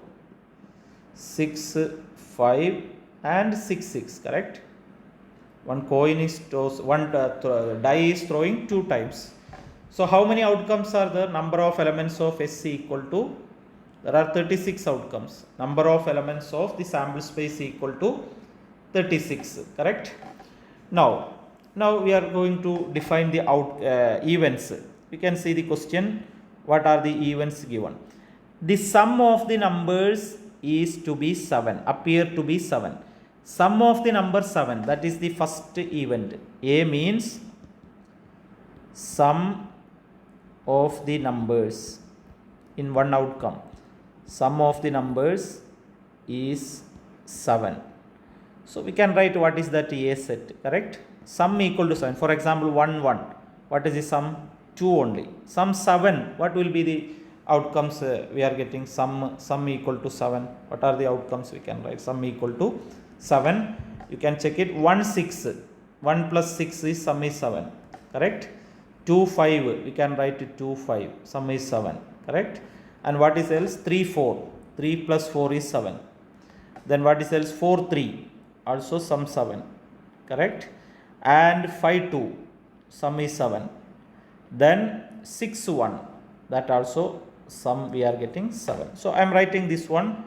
6, 5 and 6, 6, correct? One coin is tossed, one die is throwing 2 times. So how many outcomes are there? Number of elements of S equal to, there are 36 outcomes. Number of elements of the sample space equal to 36, correct? Now we are going to define the events. You can see the question, what are the events given? The sum of the numbers is to be 7, appear to be 7. Sum of the number 7, that is the first event. A means sum of the numbers in one outcome. Sum of the numbers is 7. So we can write what is that A set, correct? Sum equal to 7. For example, 1, 1. What is the sum? 2 only. Sum 7. What will be the outcomes? We are getting sum equal to 7. What are the outcomes? We can write sum equal to 7. You can check it. 1, 6. 1 plus 6 is sum is 7. Correct? 2, 5. We can write 2, 5. Sum is 7. Correct? And what is else? 3, 4. 3 plus 4 is 7. Then what is else? 4, 3. Also sum 7. Correct? And 5, 2. Sum is 7. Then 6, 1. That also sum we are getting 7. So I am writing this one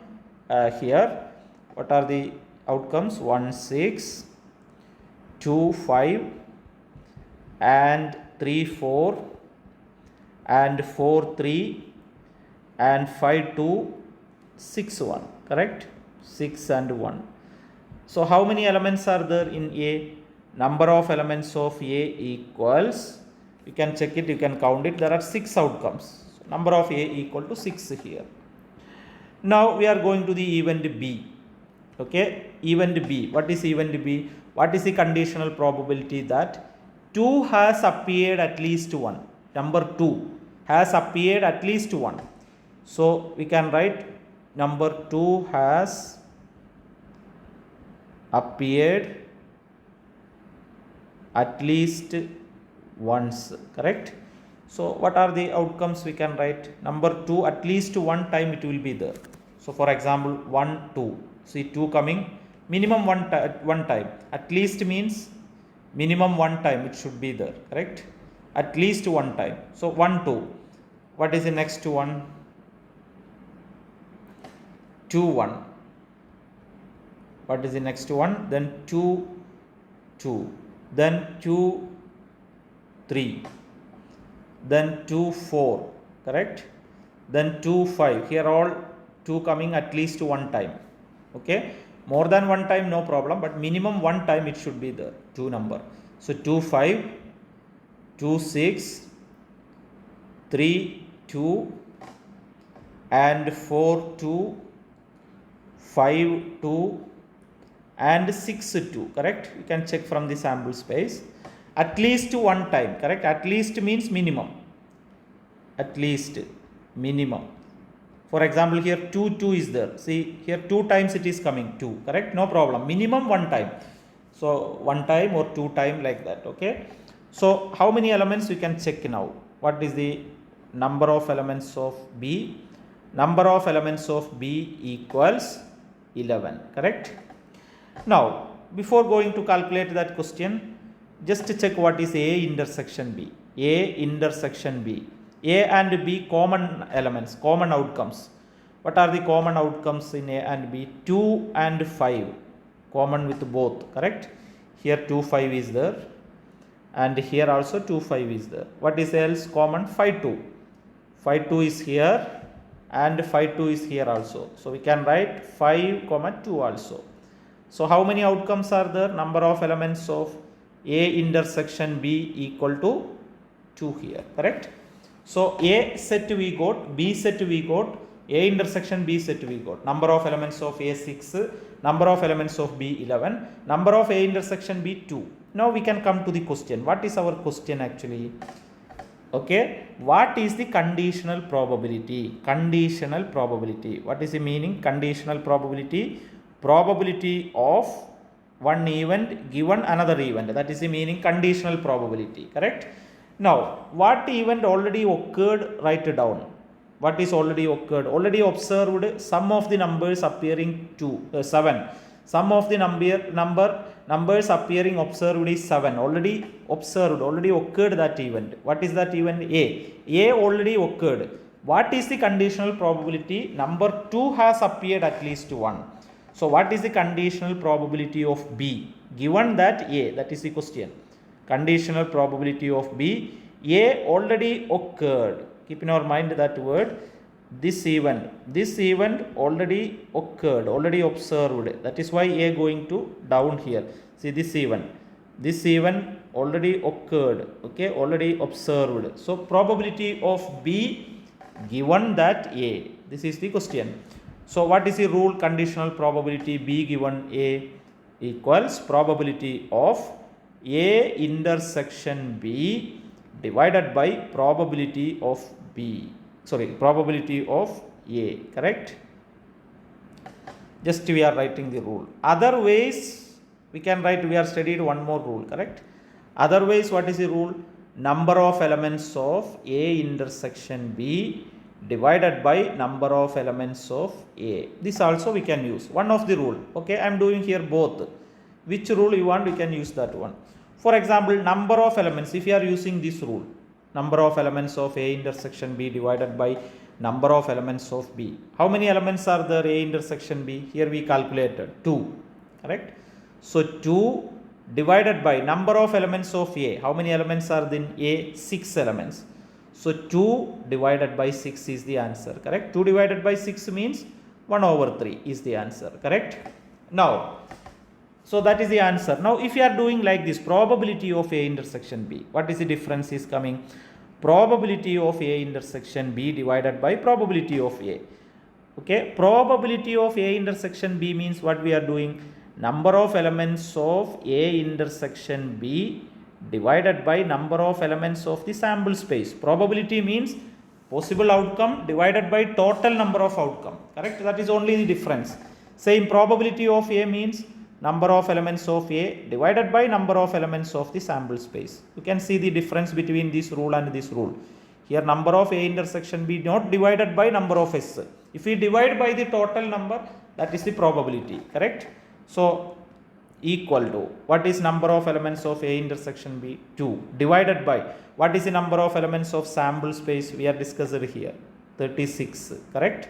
here. What are the outcomes? 1, 6, 2, 5 and 3, 4 and 4, 3 and 5, 2, 6, 1, correct? 6 and 1. So how many elements are there in A? Number of elements of A equals, you can check it, you can count it, there are 6 outcomes. So number of A equal to 6 here. Now we are going to the event B. Okay, event B. What is event B? What is the conditional probability that 2 has appeared at least 1? Number 2 has appeared at least 1. So we can write number 2 has appeared at least once, correct? So what are the outcomes we can write? Number 2 at least one time it will be there. So for example 1, 2. See 2 coming, minimum one time. At least means minimum one time it should be there, correct? At least one time. So 1, 2. What is the next one? 2, 1. What is the next one? Then 2, 2. Then 2, 3. Then 2, 4. Correct? Then 2, 5. Here all 2 coming at least one time. Okay? More than one time, no problem. But minimum one time it should be there. 2 number. So 2, 5. 2, 6. 3, 2. And 4, 2. 5, 2. And 6, 2, correct? You can check from the sample space. At least one time, correct? At least means minimum. At least, minimum. For example, here 2, 2 is there. See, here 2 times it is coming, 2, correct? No problem. Minimum one time. So, one time or 2 time like that, okay? So, how many elements we can check now? What is the number of elements of B? Number of elements of B equals 11, correct? Now, before going to calculate that question, just to check what is A intersection B. A intersection B. A and B common elements, common outcomes. What are the common outcomes in A and B? 2 and 5. Common with both, correct? Here 2, 5 is there. And here also 2, 5 is there. What is else common? 5, 2. 5, 2 is here. And 5, 2 is here also. So we can write 5, 2 also. So how many outcomes are there? Number of elements of A intersection B equal to 2 here, correct? So A set we got, B set we got, A intersection B set we got. Number of elements of A 6, number of elements of B 11, number of A intersection B 2. Now we can come to the question. What is our question actually? Okay, what is the conditional probability? Conditional probability. What is the meaning? Conditional probability. Probability of one event given another event. That is the meaning conditional probability, correct? Now, what event already occurred, write it down. What is already occurred? Already observed some of the numbers appearing 7. Some of the numbers appearing observed is 7. Already observed, already occurred that event. What is that event? A. A already occurred. What is the conditional probability? Number 2 has appeared at least 1. So what is the conditional probability of B? Given that A, that is the question. Conditional probability of B, A already occurred. Keep in our mind that word. This event already occurred, already observed. That is why A going to down here. See this event already occurred, okay, already observed. So probability of B given that A. This is the question. So what is the rule? Conditional probability B given A equals probability of A intersection B divided by probability of B. Probability of A, correct? Just we are writing the rule. Otherwise, we can write, we are studied one more rule, correct? Otherwise, what is the rule? Number of elements of A intersection B divided by number of elements of A. This also we can use. One of the rule. Okay, I am doing here both. Which rule you want, we can use that one. For example, number of elements, if you are using this rule, number of elements of A intersection B divided by number of elements of B. How many elements are there A intersection B? Here we calculated 2, correct? So 2 divided by number of elements of A. How many elements are in A? 6 elements. So 2 divided by 6 is the answer, correct? 2 divided by 6 means 1 over 3 is the answer, correct? Now, so that is the answer. Now, if you are doing like this, probability of A intersection B, what is the difference is coming? Probability of A intersection B divided by probability of A. Okay, probability of A intersection B means what we are doing? Number of elements of A intersection B divided by number of elements of the sample space. Probability means possible outcome divided by total number of outcome, correct? That is only the difference. Same, probability of A means number of elements of A divided by number of elements of the sample space. You can see the difference between this rule and this rule. Here number of A intersection B not divided by number of S. If we divide by the total number, that is the probability, correct? So equal to, what is number of elements of A intersection B? 2, divided by, what is the number of elements of sample space? We are discussing here, 36, correct?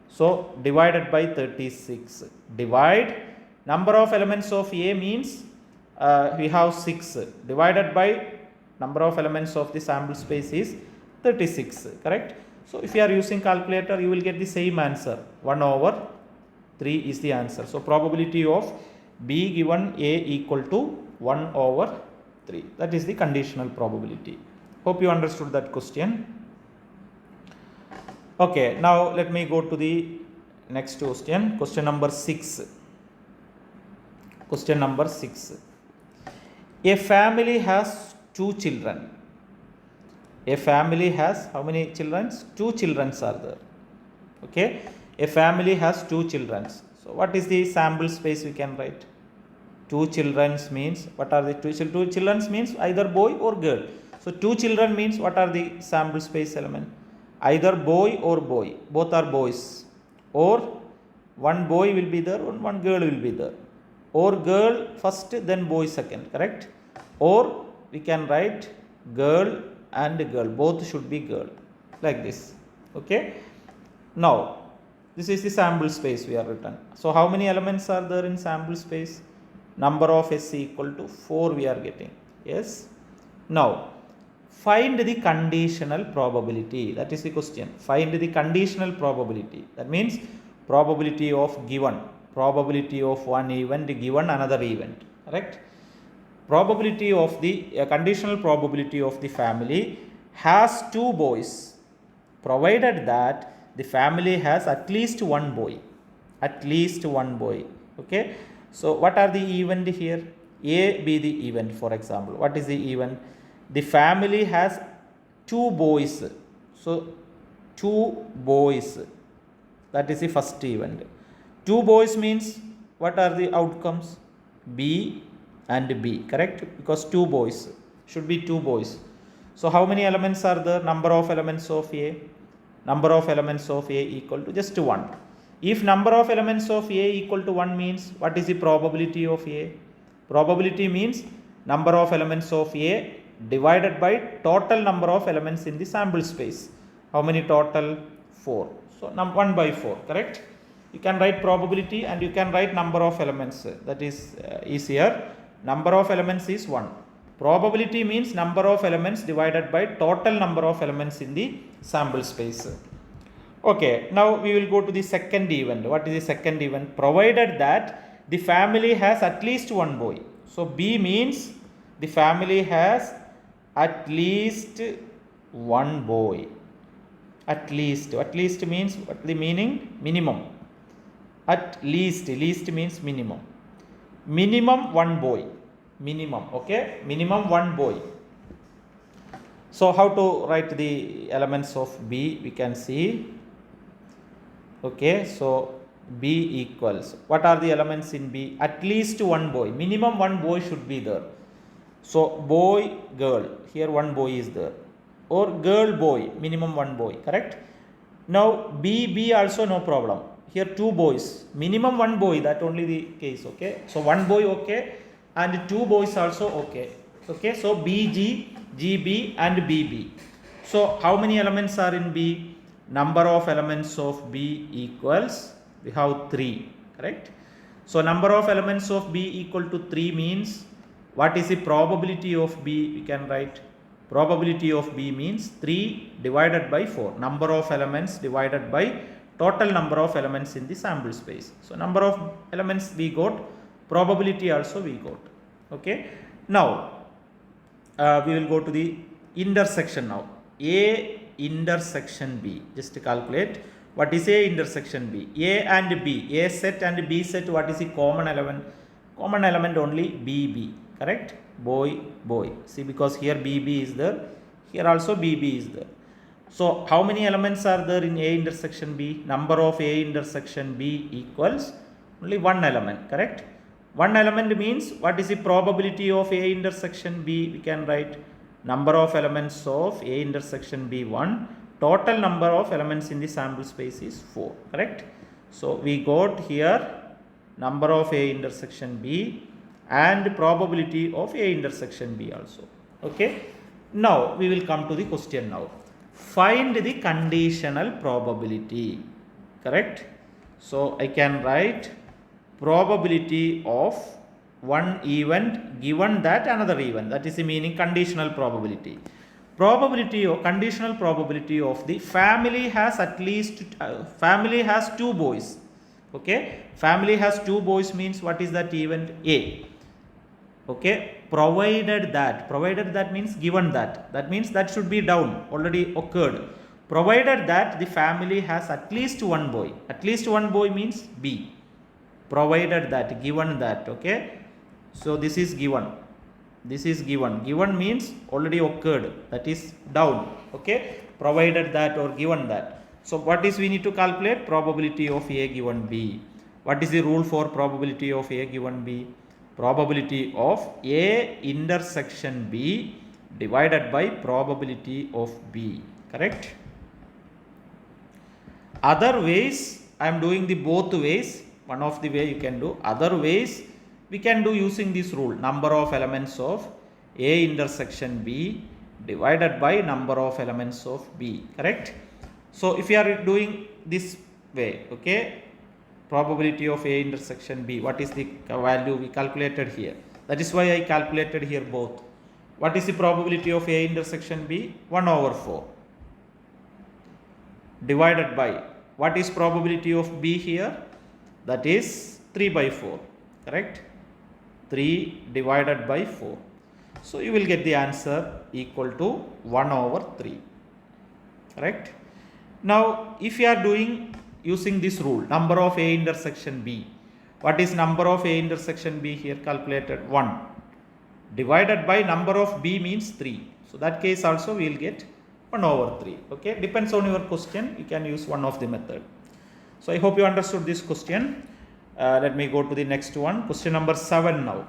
So divided by 36, divide number of elements of A means we have 6, divided by number of elements of the sample space is 36, correct? So if you are using calculator, you will get the same answer, 1 over 3 is the answer. So probability of B given A equal to 1 over 3. That is the conditional probability. Hope you understood that question. Okay, now let me go to the next question. Question number 6. Question number 6. A family has 2 children. A family has how many children? 2 children are there. Okay, a family has 2 children. So what is the sample space we can write? 2 children means, what are the 2 children? 2 children means either boy or girl. So 2 children means what are the sample space element? Either boy or boy, both are boys, or one boy will be there and one girl will be there, or girl first then boy second, correct? Or we can write girl and girl, both should be girl, like this. Okay, now this is the sample space we are written. So how many elements are there in sample space? Number of S equal to 4 we are getting. Yes. Now find the conditional probability. That is the question. Find the conditional probability. That means probability of given, probability of one event given another event, correct? Probability of the conditional probability of the family has 2 boys, provided that the family has at least one boy. At least one boy. Okay. So what are the event here? A be the event, for example. What is the event? The family has 2 boys. So 2 boys. That is the first event. 2 boys means what are the outcomes? B and B, correct? Because 2 boys should be 2 boys. So how many elements are there? Number of elements of A. Number of elements of A equal to just 1. If number of elements of A equal to 1 means, what is the probability of A? Probability means number of elements of A divided by total number of elements in the sample space. How many total? 4. So 1 by 4, correct? You can write probability and you can write number of elements. That is easier. Number of elements is 1. Probability means number of elements divided by total number of elements in the sample space. Okay, now we will go to the second event. What is the second event? Provided that the family has at least one boy. So B means the family has at least one boy. At least means what the meaning? Minimum. At least means minimum. Minimum one boy. Minimum, okay? Minimum one boy. So how to write the elements of B? We can see. Okay, so B equals, what are the elements in B? At least one boy. Minimum one boy should be there. So boy, girl. Here one boy is there. Or girl, boy. Minimum one boy, correct? Now B also no problem. Here 2 boys. Minimum one boy, that only the case, okay? So one boy, okay? And 2 boys also okay. Okay, so BG, GB and BB. So how many elements are in B? Number of elements of B equals, we have 3, correct? So number of elements of B equal to 3 means, what is the probability of B? We can write probability of B means 3 divided by 4. Number of elements divided by total number of elements in the sample space. So number of elements we got, probability also we got. Okay. Now we will go to the intersection now. A intersection B. Just to calculate what is A intersection B. A and B. A set and B set. What is the common element? Common element only BB. Correct? Boy, boy. See, because here BB is there. Here also BB is there. So how many elements are there in A intersection B? Number of A intersection B equals only one element. Correct? One element means what is the probability of A intersection B? We can write number of elements of A intersection B 1. Total number of elements in the sample space is 4. Correct? So we got here number of A intersection B and probability of A intersection B also. Okay. Now we will come to the question now. Find the conditional probability. Correct? So I can write probability of one event given that another event. That is the meaning conditional probability. Probability or conditional probability of the family has at least family has 2 boys. Okay, family has 2 boys means what is that event? A. Okay, provided that means given that means that should be down, already occurred. Provided that the family has at least one boy means B. Provided that, given that. Okay, so this is given given means already occurred, that is down. Okay, provided that or given that. So what is we need to calculate? Probability of A given B. What is the rule for probability of A given B? Probability of A intersection B divided by probability of B. Correct? Other ways, I am doing the both ways. One of the way you can do. Other ways we can do using this rule, number of elements of A intersection B divided by number of elements of B. Correct? So if you are doing this way, okay, probability of A intersection B, what is the value we calculated here? That is why I calculated here both. What is the probability of A intersection B? 1/4 divided by, what is probability of B here? That is 3/4. Correct? 3 divided by 4. So you will get the answer equal to 1/3. Correct? Now if you are doing using this rule, number of A intersection B, what is number of A intersection B here calculated? 1 divided by number of B means 3. So that case also we will get 1/3. Okay, depends on your question, you can use one of the method. So I hope you understood this question. Let me go to the next one. Question number 7 now.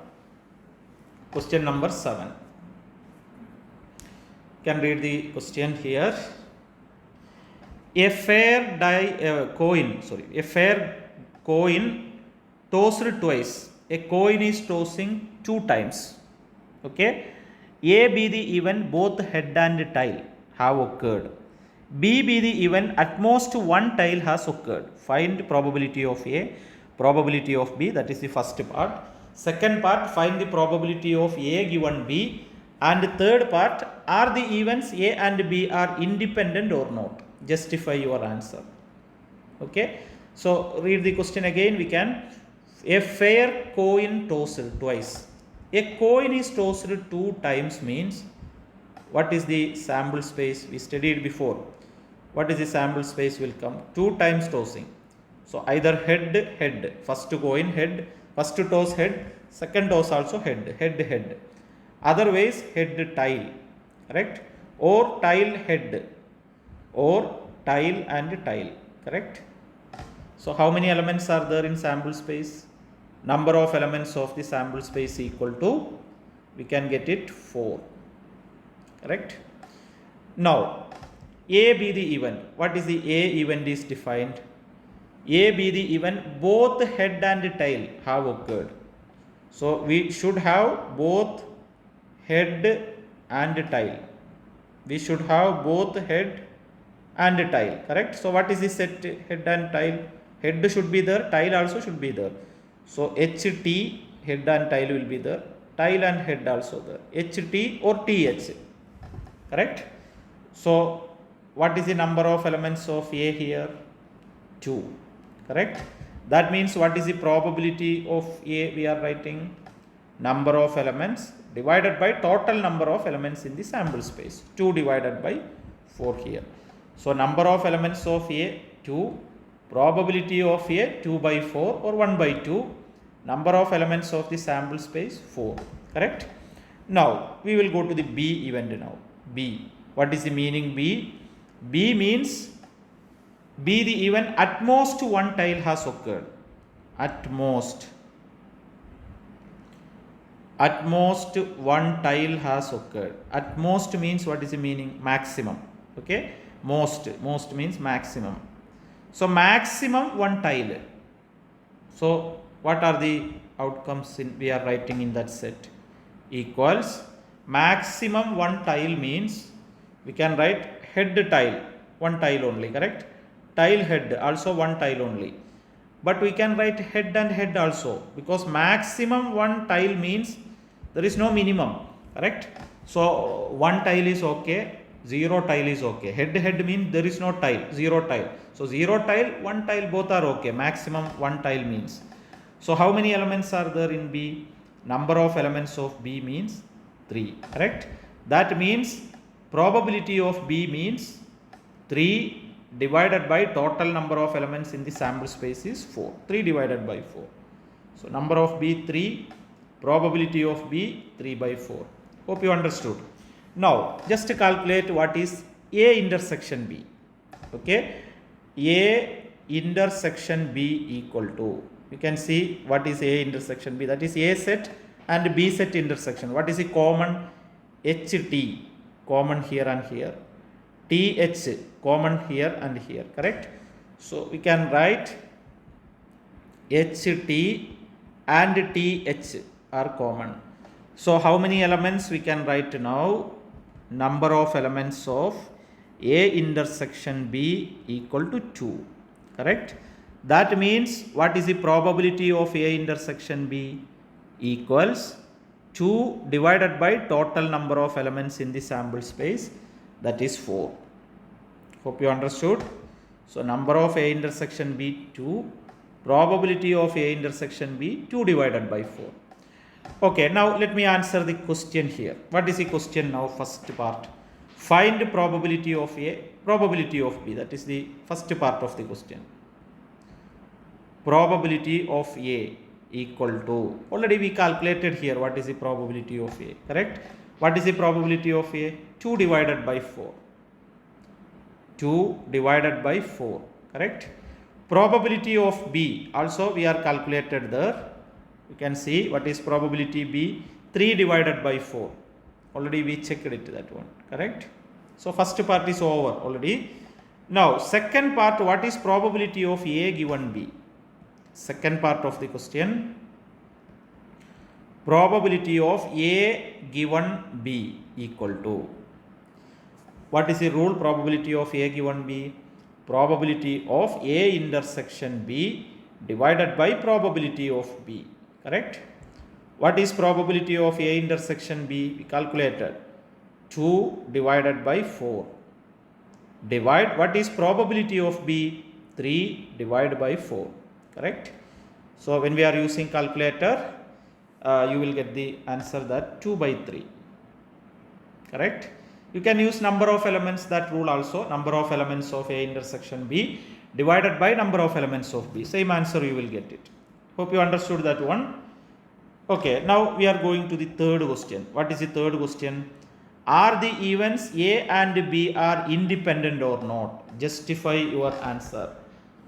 Question number 7. You can read the question here. A fair coin tossed twice. A coin is tossing 2 times. Okay. A be the event both head and tail have occurred. B be the event at most one tail has occurred. Find probability of A, probability of B. That is the first part. Second part, find the probability of A given B. And third part, are the events A and B are independent or not? Justify your answer. Okay. So read the question again. We can. A fair coin tossed twice. A coin is tossed 2 times means what is the sample space? We studied before. What is the sample space will come? 2 times tossing. So either head, first coin head, first toss head, second toss also head. Otherwise head tail, correct? Or tail head, or tail and tail, correct? So how many elements are there in sample space? Number of elements of the sample space equal to, we can get it 4, correct? Now A be the event. What is the A event is defined? A be the event both head and tail have occurred. So we should have both head and tail. We should have both head and tail, correct? So what is the set head and tail? Head should be there, tail also should be there. So HT, head and tail will be there, tail and head also there. HT or TH, correct? So what is the number of elements of A here? 2. Correct? That means what is the probability of A? We are writing number of elements divided by total number of elements in the sample space. 2 divided by 4 here. So number of elements of A 2, probability of A 2 by 4 or 1 by 2, number of elements of the sample space 4. Correct? Now we will go to the B event now. B. What is the meaning B? B means B the event at most one tile has occurred. At most one tile has occurred. At most means what is the meaning? Maximum. Okay? Most means maximum. So maximum one tile. So what are the outcomes we are writing in that set? Equals maximum one tile means we can write head tile, one tile only, correct? Tile head also one tile only. But we can write head and head also, because maximum one tile means there is no minimum, correct? So one tile is okay, 0 tile is okay. Head means there is no tile, 0 tile. So 0 tile, 1 tile both are okay. Maximum one tile means. So how many elements are there in B? Number of elements of B means 3, correct? That means probability of B means 3 divided by total number of elements in the sample space is 4. 3 divided by 4. So number of B 3, probability of B 3 by 4. Hope you understood. Now just to calculate what is A intersection B. Okay, A intersection B equal to, you can see what is A intersection B, that is A set and B set intersection. What is the common? HT common here and here, TH common here and here, correct? So we can write HT and TH are common. So how many elements we can write now? Number of elements of A intersection B equal to 2, correct? That means what is the probability of A intersection B? Equals 2 divided by total number of elements in the sample space, that is 4. Hope you understood. So number of A intersection B 2, probability of A intersection B 2 divided by 4. Okay, now let me answer the question here. What is the question now? First part. Find probability of A, probability of B. That is the first part of the question. Probability of A equal to, already we calculated here what is the probability of A, correct? What is the probability of A? 2 divided by 4. 2 divided by 4, correct? Probability of B also we are calculated there. You can see what is probability B, 3 divided by 4. Already we checked it, that one, correct? So first part is over already. Now second part, what is probability of A given B? Second part of the question, probability of A given B equal to, what is the rule? Probability of A given B, probability of A intersection B divided by probability of B, correct? What is probability of A intersection B? We calculated 2 divided by 4. Divide, what is probability of B? 3 divided by 4, correct? So when we are using calculator, you will get the answer that 2 by 3, correct? You can use number of elements, that rule also, number of elements of A intersection B divided by number of elements of B. Same answer you will get it. Hope you understood that one. Okay, now we are going to the third question. What is the third question? Are the events A and B are independent or not? Justify your answer.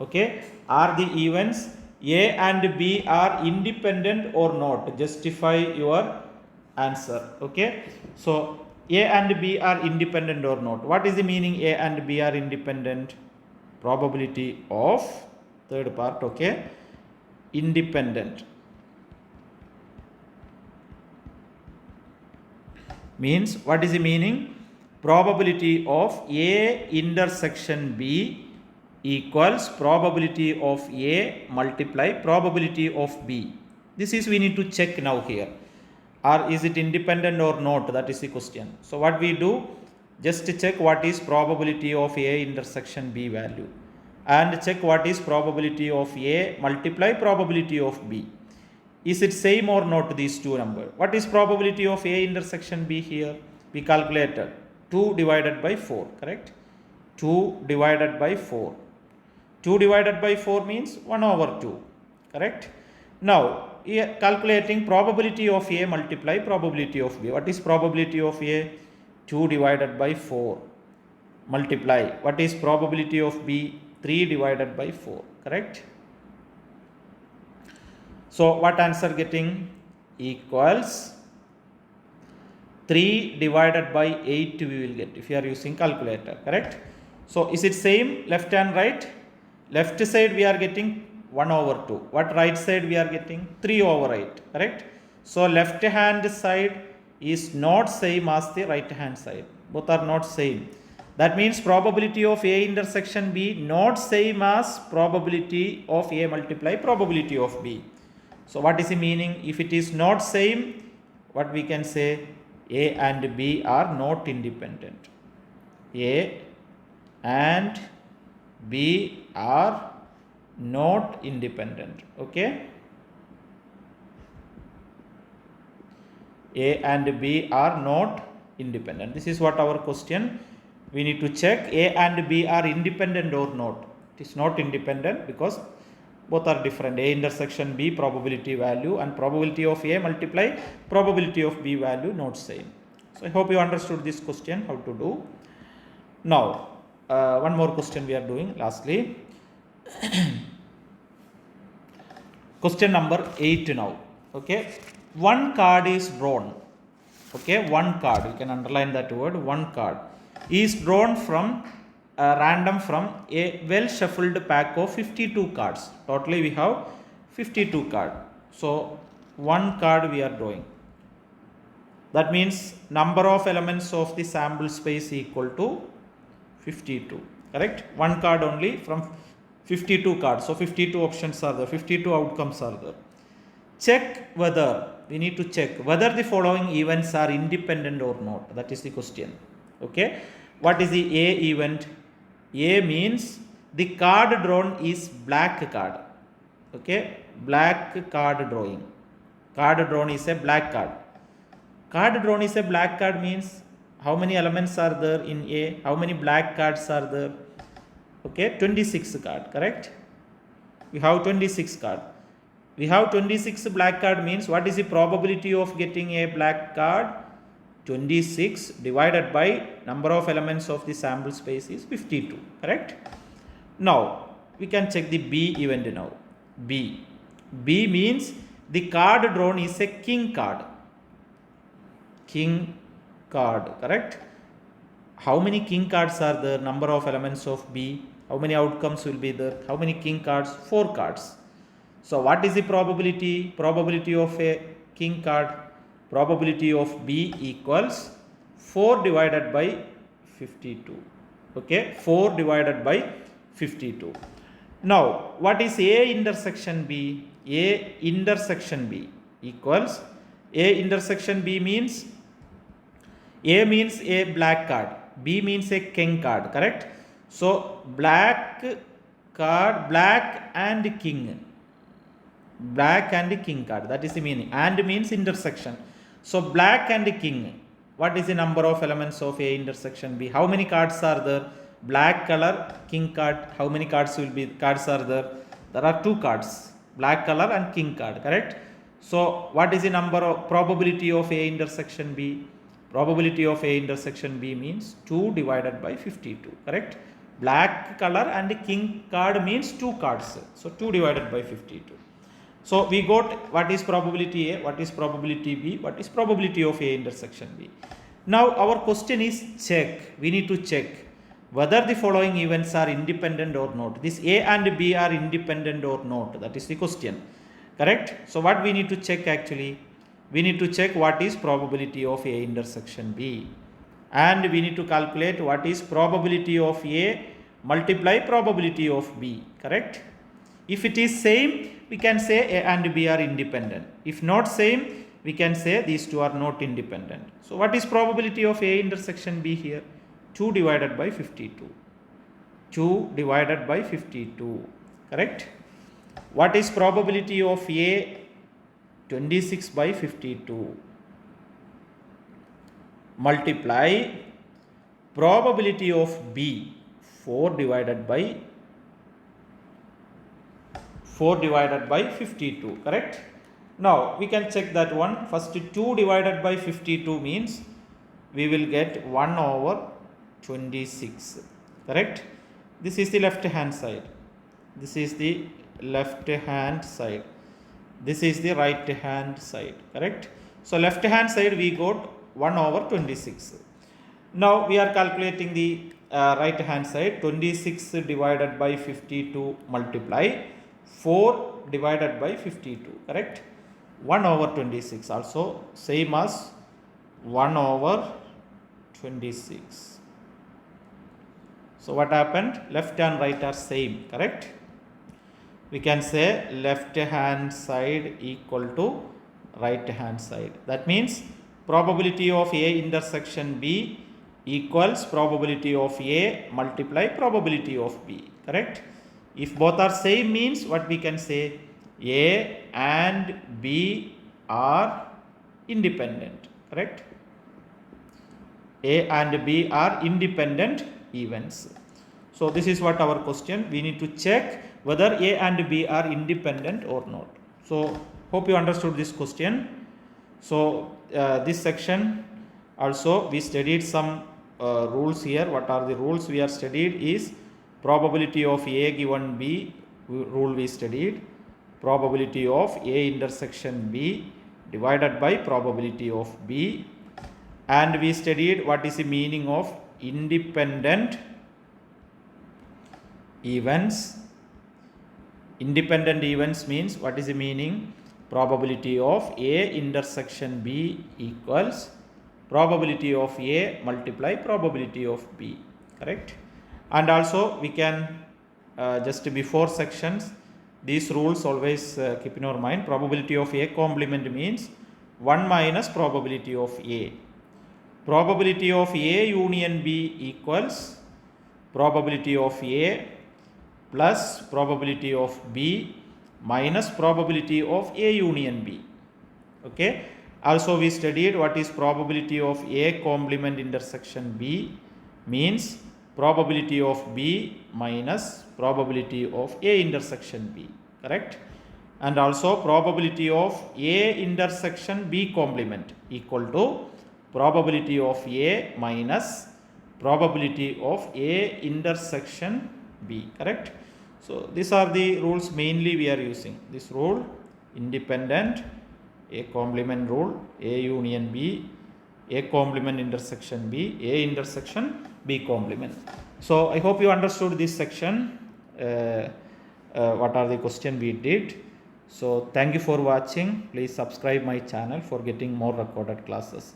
Okay, are the events A and B are independent or not? Justify your answer. Okay, so A and B are independent or not. What is the meaning A and B are independent? Probability of, third part, okay, independent means, what is the meaning? Probability of A intersection B equals probability of A multiply probability of B. This is we need to check now here. Or is it independent or not? That is the question. So what we do, just to check what is probability of A intersection B value. and check what is probability of A multiply probability of B. Is it same or not, these two numbers? What is probability of A intersection B here? We calculated 2 divided by 4, correct? 2 divided by 4. 2 divided by 4 means 1 over 2, correct? Now, here calculating probability of A multiply probability of B. What is probability of A? 2 divided by 4 multiply. What is probability of B? 3 divided by 4, correct? So, what answer getting? Equals 3 divided by 8 we will get if you are using calculator, correct? So, is it same left and right? Left side we are getting 1 over 2. What right side we are getting? 3 over 8, correct? So, left hand side is not same as the right hand side. Both are not same. That means probability of A intersection B not same as probability of A multiply probability of B. So, what is the meaning? If it is not same, what we can say? A and B are not independent. A and B are not independent. Okay. A and B are not independent. This is what our question. We need to check A and B are independent or not. It is not independent because both are different. A intersection B probability value and probability of A multiply probability of B value not same. So I hope you understood this question how to do. Now one more question we are doing lastly. Question number 8 now. Okay, one card is drawn. Okay, one card, you can underline that word, one card is drawn from random from a well shuffled pack of 52 cards. Totally we have 52 cards. So one card we are drawing. That means number of elements of the sample space equal to 52. Correct? One card only from 52 cards. So 52 options are there, 52 outcomes are there. Check whether, we need to check whether the following events are independent or not. That is the question. Okay. What is the A event? A means the card drawn is black card. Okay. Black card drawing. Card drawn is a black card. Card drawn is a black card means how many elements are there in A? How many black cards are there? Okay. 26 card. Correct. We have 26 card. We have 26 black card means what is the probability of getting a black card? 26 divided by number of elements of the sample space is 52. Correct? Now, we can check the B event now. B. B means the card drawn is a king card. King card. Correct? How many king cards are there? Number of elements of B. How many outcomes will be there? How many king cards? 4 cards. So, what is the probability? Probability of a king card? Probability of B equals 4 divided by 52. Okay, 4 divided by 52. Now, what is A intersection B? A intersection B equals, A intersection B means, A means a black card, B means a king card, correct? So, black card, black and king. Black and king card, that is the meaning. And means intersection. So black and king, what is the number of elements of A intersection B? How many cards are there? Black color, king card. How many cards will be? Cards are there? There are 2 cards, black color and king card. Correct? So what is the number of probability of A intersection B? Probability of A intersection B means 2 divided by 52. Correct? Black color and king card means 2 cards. So 2 divided by 52. So we got what is probability A, what is probability B, what is probability of A intersection B. Now our question is check. We need to check whether the following events are independent or not. This A and B are independent or not. That is the question. Correct? So what we need to check actually? We need to check what is probability of A intersection B. And we need to calculate what is probability of A multiply probability of B. Correct? If it is same, we can say A and B are independent. If not same, we can say these two are not independent. So what is probability of A intersection B here? 2 divided by 52. 2 divided by 52. Correct? What is probability of A? 26 by 52. Multiply probability of B, 4 divided by 52. Correct? Now we can check that one. First, 2 divided by 52 means we will get 1 over 26. Correct? This is the left hand side. This is the left hand side. This is the right hand side. Correct? So left hand side we got 1 over 26. Now we are calculating the right hand side. 26 divided by 52 multiply 4 divided by 52. Correct? 1 over 26 also same as 1 over 26. So what happened? Left and right are same. Correct? We can say left hand side equal to right hand side. That means probability of A intersection B equals probability of A multiply probability of B. Correct? If both are same means what we can say? A and B are independent. Correct? A and B are independent events. So this is what our question. We need to check whether A and B are independent or not. So hope you understood this question. So this section also we studied some rules here. What are the rules we are studied is probability of A given B rule we studied, probability of A intersection B divided by probability of B, and we studied what is the meaning of independent events. Independent events means what is the meaning? Probability of A intersection B equals probability of A multiply probability of B. Correct? And also we can just before sections these rules always keep in our mind. Probability of A complement means 1 minus probability of A. Probability of A union B equals probability of A plus probability of B minus probability of A union B. Okay. Also we studied what is probability of A complement intersection B means probability of B minus probability of A intersection B. Correct? And also probability of A intersection B complement equal to probability of A minus probability of A intersection B. Correct? So these are the rules mainly we are using. This rule, independent, A complement rule, A union B, A complement intersection B, A intersection B complement. So I hope you understood this section. What are the questions we did. So thank you for watching. Please subscribe my channel for getting more recorded classes.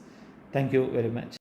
Thank you very much.